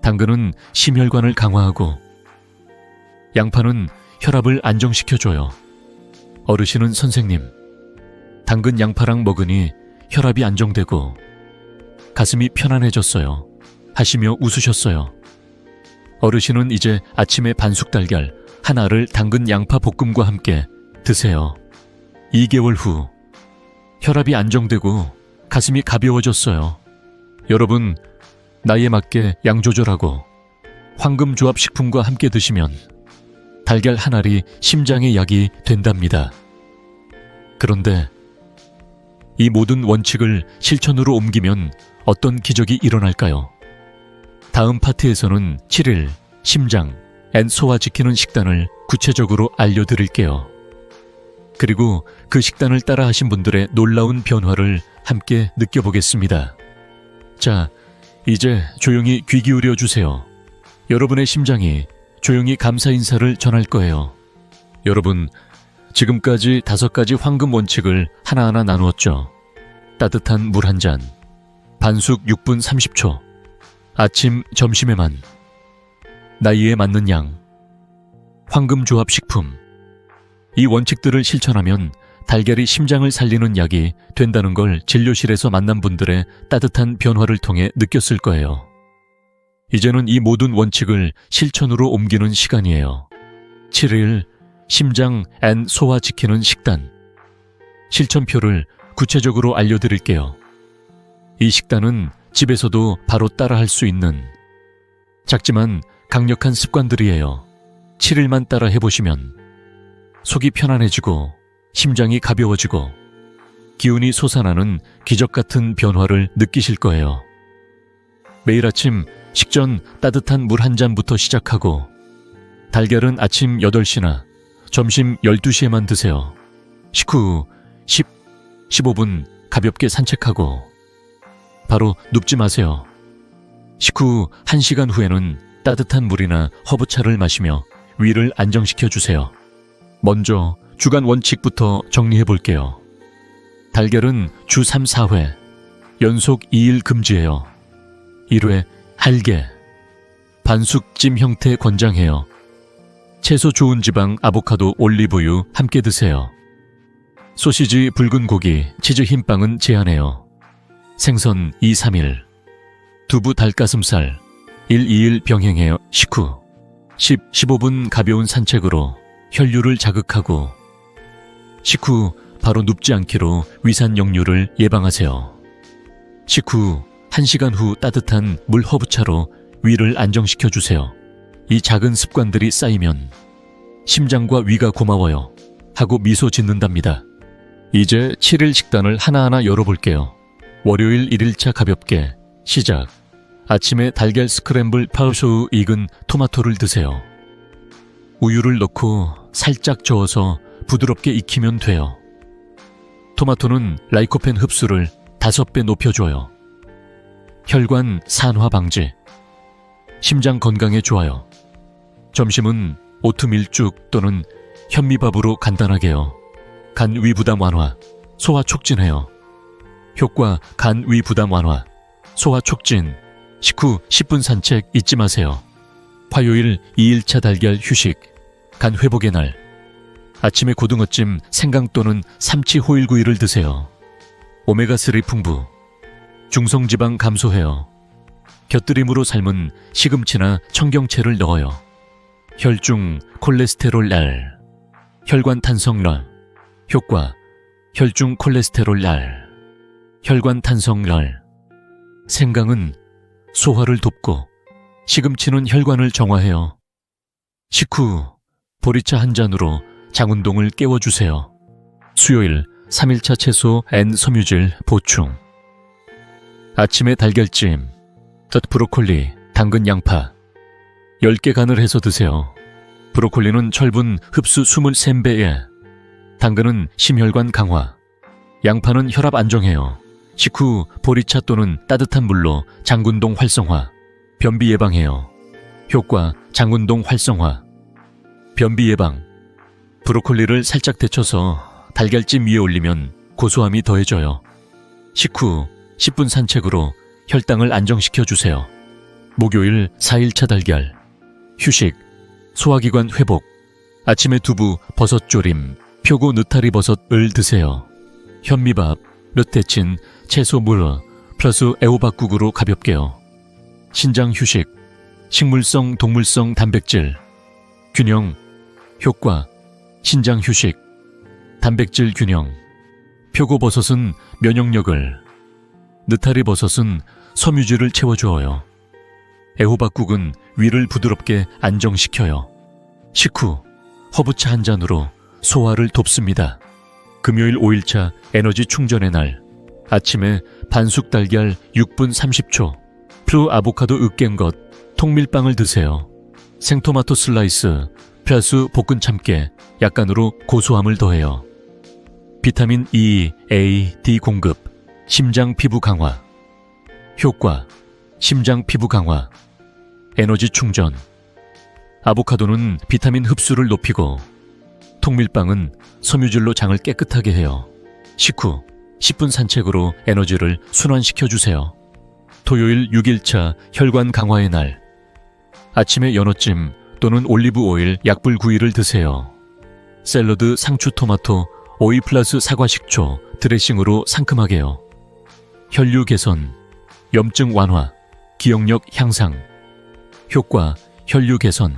당근은 심혈관을 강화하고 양파는 혈압을 안정시켜줘요. 어르신은 선생님, 당근 양파랑 먹으니 혈압이 안정되고 가슴이 편안해졌어요 하시며 웃으셨어요. 어르신은 이제 아침에 반숙 달걀 하나를 당근 양파 볶음과 함께 드세요. 2개월 후 혈압이 안정되고 가슴이 가벼워졌어요. 여러분, 나이에 맞게 양 조절하고 황금조합 식품과 함께 드시면 달걀 한 알이 심장의 약이 된답니다. 그런데 이 모든 원칙을 실천으로 옮기면 어떤 기적이 일어날까요? 다음 파트에서는 7일 심장 앤 소화 지키는 식단을 구체적으로 알려드릴게요. 그리고 그 식단을 따라 하신 분들의 놀라운 변화를 함께 느껴보겠습니다. 자, 이제 조용히 귀 기울여 주세요. 여러분의 심장이 조용히 감사 인사를 전할 거예요. 여러분, 지금까지 5가지 황금 원칙을 하나하나 나누었죠. 따뜻한 물 한 잔, 반숙 6분 30초, 아침, 점심에만, 나이에 맞는 양, 황금 조합 식품. 이 원칙들을 실천하면 달걀이 심장을 살리는 약이 된다는 걸 진료실에서 만난 분들의 따뜻한 변화를 통해 느꼈을 거예요. 이제는 이 모든 원칙을 실천으로 옮기는 시간이에요. 7일 심장 앤 소화 지키는 식단. 실천표를 구체적으로 알려드릴게요. 이 식단은 집에서도 바로 따라할 수 있는 작지만 강력한 습관들이에요. 7일만 따라 해보시면 속이 편안해지고 심장이 가벼워지고 기운이 솟아나는 기적 같은 변화를 느끼실 거예요. 매일 아침 식전 따뜻한 물 한 잔부터 시작하고 달걀은 아침 8시나 점심 12시에만 드세요. 식후 15분 가볍게 산책하고 바로 눕지 마세요. 식후 1시간 후에는 따뜻한 물이나 허브차를 마시며 위를 안정시켜 주세요. 먼저 주간 원칙부터 정리해 볼게요. 달걀은 주 3, 4회, 연속 2일 금지해요. 1회 할게, 반숙찜 형태 권장해요. 채소 좋은 지방 아보카도 올리브유 함께 드세요. 소시지 붉은 고기 치즈 흰빵은 제한해요. 생선 2, 3일, 두부 닭가슴살, 1, 2일 병행해요. 식후 10, 15분 가벼운 산책으로 혈류를 자극하고 식후 바로 눕지 않기로 위산 역류를 예방하세요. 식후 1시간 후 따뜻한 물 허브차로 위를 안정시켜 주세요. 이 작은 습관들이 쌓이면 심장과 위가 고마워요 하고 미소 짓는답니다. 이제 7일 식단을 하나하나 열어볼게요. 월요일 1일차 가볍게 시작. 아침에 달걀 스크램블 파우쇼우 익은 토마토를 드세요. 우유를 넣고 살짝 저어서 부드럽게 익히면 돼요. 토마토는 라이코펜 흡수를 5배 높여줘요. 혈관 산화 방지, 심장 건강에 좋아요. 점심은 오트밀죽 또는 현미밥으로 간단하게요. 간 위 부담 완화, 소화 촉진해요. 효과 간 위 부담 완화, 소화 촉진. 식후 10분 산책 잊지 마세요. 화요일 2일차 달걀 휴식, 간 회복의 날. 아침에 고등어찜, 생강 또는 삼치 호일구이를 드세요. 오메가3 풍부, 중성지방 감소해요. 곁들임으로 삶은 시금치나 청경채를 넣어요. 혈중 콜레스테롤 날, 혈관 탄성 날. 효과 혈중 콜레스테롤 날, 혈관 탄성 날. 생강은 소화를 돕고 시금치는 혈관을 정화해요. 식후 보리차 한 잔으로 장운동을 깨워주세요. 수요일 3일차 채소 N 섬유질 보충. 아침에 달걀찜, 브로콜리, 당근, 양파 10개 간을 해서 드세요. 브로콜리는 철분 흡수 23배에, 당근은 심혈관 강화, 양파는 혈압 안정해요. 식후 보리차 또는 따뜻한 물로 장군동 활성화, 변비 예방해요. 효과 장군동 활성화, 변비 예방. 브로콜리를 살짝 데쳐서 달걀찜 위에 올리면 고소함이 더해져요. 식후 10분 산책으로 혈당을 안정시켜 주세요. 목요일 4일차 달걀 휴식, 소화기관 회복. 아침에 두부, 버섯조림, 표고 느타리 버섯을 드세요. 현미밥, 르테친, 채소 물 플러스 애호박국으로 가볍게요. 신장 휴식, 식물성, 동물성 단백질 균형. 효과 신장 휴식, 단백질 균형. 표고버섯은 면역력을, 느타리 버섯은 섬유질을 채워주어요. 애호박국은 위를 부드럽게 안정시켜요. 식후 허브차 한 잔으로 소화를 돕습니다. 금요일 5일차 에너지 충전의 날. 아침에 반숙 달걀 6분 30초, 플루 아보카도 으깬 것, 통밀빵을 드세요. 생토마토 슬라이스, 플러스 볶은 참깨, 약간으로 고소함을 더해요. 비타민 E, A, D 공급, 심장 피부 강화. 효과 심장 피부 강화, 에너지 충전. 아보카도는 비타민 흡수를 높이고 통밀빵은 섬유질로 장을 깨끗하게 해요. 식후 10분 산책으로 에너지를 순환시켜주세요. 토요일 6일차 혈관 강화의 날. 아침에 연어찜 또는 올리브 오일 약불구이를 드세요. 샐러드 상추 토마토 오이 플러스 사과 식초 드레싱으로 상큼하게요. 혈류 개선, 염증 완화, 기억력 향상. 효과 혈류 개선,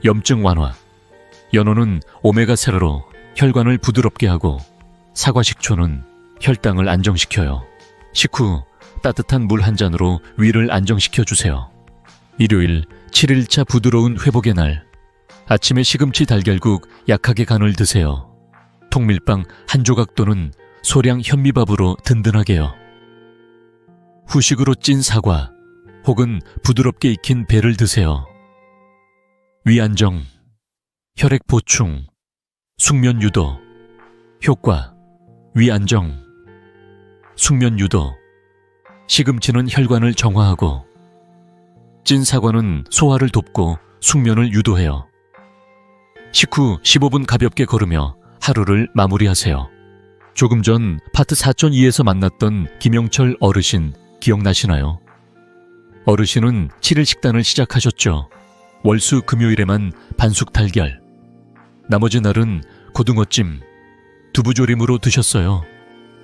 염증 완화. 연어는 오메가3로 혈관을 부드럽게 하고 사과 식초는 혈당을 안정시켜요. 식후 따뜻한 물 한 잔으로 위를 안정시켜 주세요. 일요일 7일차 부드러운 회복의 날. 아침에 시금치 달걀국 약하게 간을 드세요. 통밀빵 한 조각 또는 소량 현미밥으로 든든하게요. 후식으로 찐 사과 혹은 부드럽게 익힌 배를 드세요. 위 안정, 혈액 보충, 숙면 유도. 효과 위 안정, 숙면 유도. 시금치는 혈관을 정화하고 찐 사과는 소화를 돕고 숙면을 유도해요. 식후 15분 가볍게 걸으며 하루를 마무리하세요. 조금 전 파트 4.2에서 만났던 김영철 어르신 기억나시나요? 어르신은 7일 식단을 시작하셨죠. 월수 금요일에만 반숙 달걀, 나머지 날은 고등어찜, 두부조림으로 드셨어요.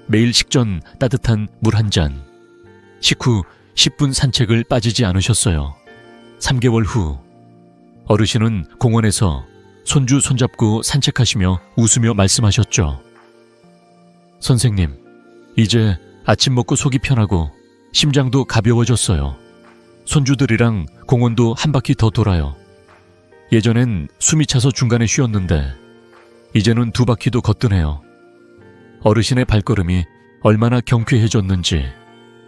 매일 식전 따뜻한 물 한 잔. 식후 10분 산책을 빠지지 않으셨어요. 3개월 후 어르신은 공원에서 손주 손잡고 산책하시며 웃으며 말씀하셨죠. 선생님, 이제 아침 먹고 속이 편하고 심장도 가벼워졌어요. 손주들이랑 공원도 한 바퀴 더 돌아요. 예전엔 숨이 차서 중간에 쉬었는데 이제는 2바퀴도 거뜬해요. 어르신의 발걸음이 얼마나 경쾌해졌는지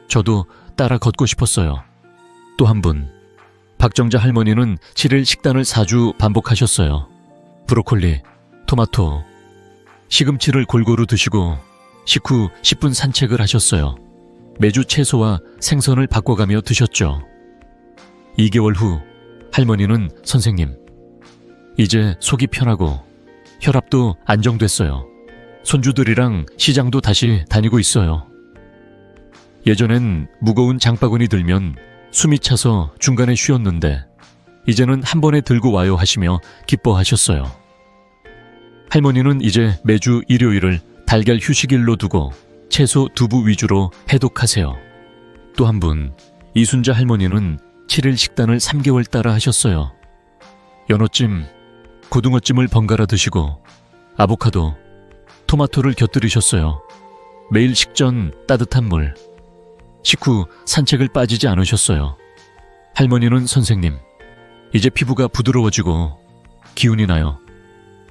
저도 따라 걷고 싶었어요. 또 한 분, 박정자 할머니는 7일 식단을 4주 반복하셨어요. 브로콜리, 토마토, 시금치를 골고루 드시고 식후 10분 산책을 하셨어요. 매주 채소와 생선을 바꿔가며 드셨죠. 2개월 후 할머니는 선생님, 이제 속이 편하고 혈압도 안정됐어요. 손주들이랑 시장도 다시 다니고 있어요. 예전엔 무거운 장바구니 들면 숨이 차서 중간에 쉬었는데 이제는 한 번에 들고 와요 하시며 기뻐하셨어요. 할머니는 이제 매주 일요일을 달걀 휴식일로 두고 채소 두부 위주로 해독하세요. 또 한 분, 이순자 할머니는 7일 식단을 3개월 따라 하셨어요. 연어찜, 고등어찜을 번갈아 드시고 아보카도, 토마토를 곁들이셨어요. 매일 식전 따뜻한 물, 식후 산책을 빠지지 않으셨어요. 할머니는 선생님, 이제 피부가 부드러워지고 기운이 나요.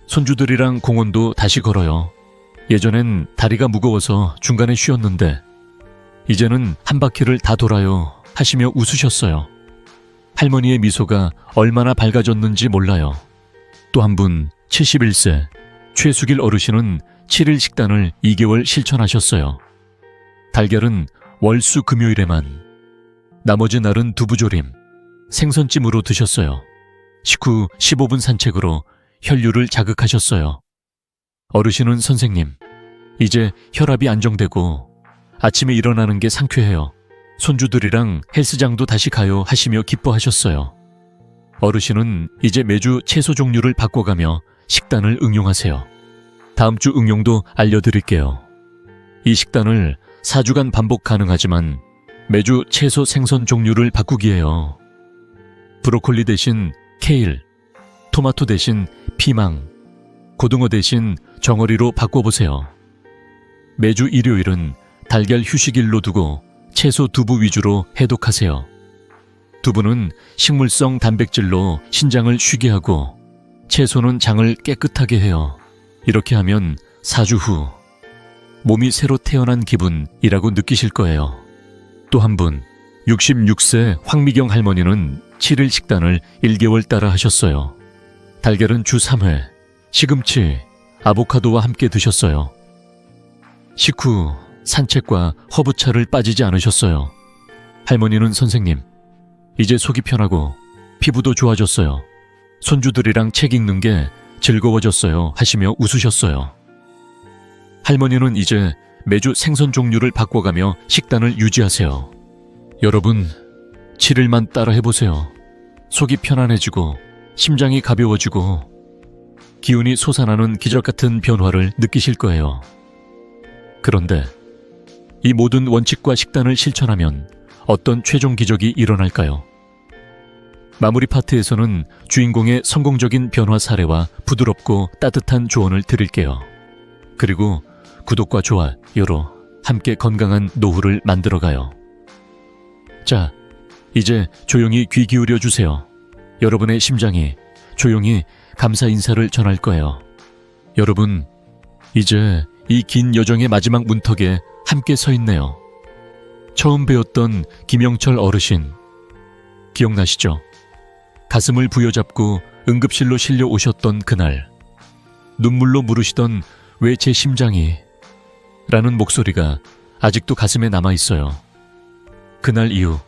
손주들이랑 공원도 다시 걸어요. 예전엔 다리가 무거워서 중간에 쉬었는데 이제는 한 바퀴를 다 돌아요 하시며 웃으셨어요. 할머니의 미소가 얼마나 밝아졌는지 몰라요. 또 한 분, 71세 최수길 어르신은 7일 식단을 2개월 실천하셨어요. 달걀은 월수 금요일에만, 나머지 날은 두부조림, 생선찜으로 드셨어요. 식후 15분 산책으로 혈류를 자극하셨어요. 어르신은 선생님, 이제 혈압이 안정되고 아침에 일어나는 게 상쾌해요. 손주들이랑 헬스장도 다시 가요 하시며 기뻐하셨어요. 어르신은 이제 매주 채소 종류를 바꿔가며 식단을 응용하세요. 다음 주 응용도 알려드릴게요. 이 식단을 4주간 반복 가능하지만 매주 채소 생선 종류를 바꾸기예요. 브로콜리 대신 케일, 토마토 대신 피망, 고등어 대신 정어리로 바꿔보세요. 매주 일요일은 달걀 휴식일로 두고 채소 두부 위주로 해독하세요. 두부는 식물성 단백질로 신장을 쉬게 하고 채소는 장을 깨끗하게 해요. 이렇게 하면 4주 후 몸이 새로 태어난 기분이라고 느끼실 거예요. 또 한 분, 66세 황미경 할머니는 7일 식단을 1개월 따라 하셨어요. 달걀은 주 3회, 시금치, 아보카도와 함께 드셨어요. 식후 산책과 허브차를 빠지지 않으셨어요. 할머니는 선생님, 이제 속이 편하고 피부도 좋아졌어요. 손주들이랑 책 읽는 게 즐거워졌어요 하시며 웃으셨어요. 할머니는 이제 매주 생선 종류를 바꿔가며 식단을 유지하세요. 여러분, 7일만 따라 해보세요. 속이 편안해지고 심장이 가벼워지고 기운이 솟아나는 기적같은 변화를 느끼실 거예요. 그런데 이 모든 원칙과 식단을 실천하면 어떤 최종 기적이 일어날까요? 마무리 파트에서는 주인공의 성공적인 변화 사례와 부드럽고 따뜻한 조언을 드릴게요. 그리고 구독과 좋아요로 함께 건강한 노후를 만들어가요. 자, 이제 조용히 귀 기울여 주세요. 여러분의 심장이 조용히 감사 인사를 전할 거예요. 여러분, 이제 이 긴 여정의 마지막 문턱에 함께 서 있네요. 처음 배웠던 김영철 어르신, 기억나시죠? 가슴을 부여잡고 응급실로 실려 오셨던 그날, 눈물로 물으시던 왜 제 심장이? 라는 목소리가 아직도 가슴에 남아있어요. 그날 이후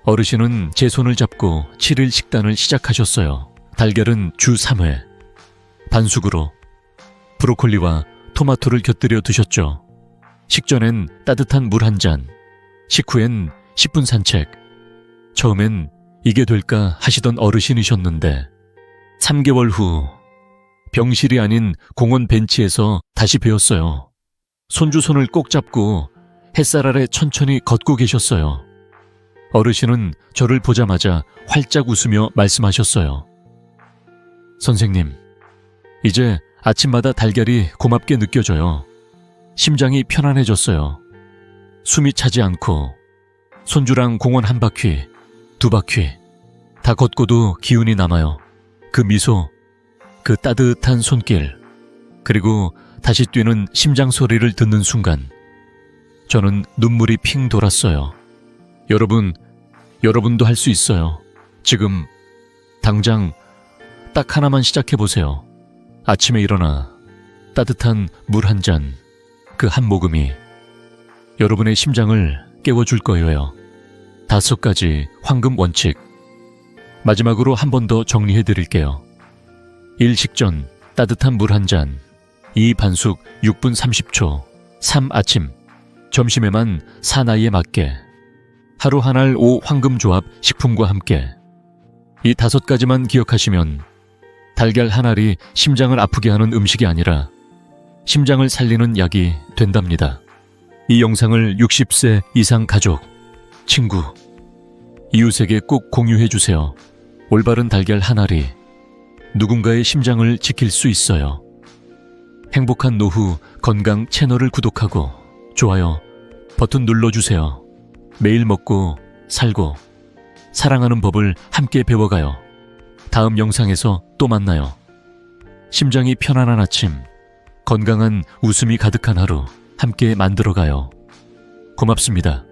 어르신은 제 손을 잡고 7일 식단을 시작하셨어요. 달걀은 주 3회, 반숙으로 브로콜리와 토마토를 곁들여 드셨죠. 식전엔 따뜻한 물 한 잔, 식후엔 10분 산책. 처음엔 이게 될까 하시던 어르신이셨는데 3개월 후 병실이 아닌 공원 벤치에서 다시 배웠어요. 손주 손을 꼭 잡고 햇살 아래 천천히 걷고 계셨어요. 어르신은 저를 보자마자 활짝 웃으며 말씀하셨어요. 선생님, 이제 아침마다 달걀이 고맙게 느껴져요. 심장이 편안해졌어요. 숨이 차지 않고 손주랑 공원 한 바퀴, 두 바퀴 다 걷고도 기운이 남아요. 그 미소, 그 따뜻한 손길, 그리고 다시 뛰는 심장 소리를 듣는 순간 저는 눈물이 핑 돌았어요. 여러분도 할 수 있어요. 지금 당장 딱 하나만 시작해보세요. 아침에 일어나 따뜻한 물 한 잔, 그 한 모금이 여러분의 심장을 깨워줄 거예요. 5가지 황금 원칙. 마지막으로 한 번 더 정리해드릴게요. 1. 식전 따뜻한 물 한 잔. 2. 반숙 6분 30초. 3. 아침. 점심에만 사나이에 맞게. 하루 한 알 5 황금 조합 식품과 함께. 이 5가지만 기억하시면 달걀 한 알이 심장을 아프게 하는 음식이 아니라 심장을 살리는 약이 된답니다. 이 영상을 60세 이상 가족, 친구, 이웃에게 꼭 공유해주세요. 올바른 달걀 한 알이 누군가의 심장을 지킬 수 있어요. 행복한 노후 건강 채널을 구독하고 좋아요 버튼 눌러주세요. 매일 먹고 살고 사랑하는 법을 함께 배워가요. 다음 영상에서 또 만나요. 심장이 편안한 아침, 건강한 웃음이 가득한 하루 함께 만들어가요. 고맙습니다.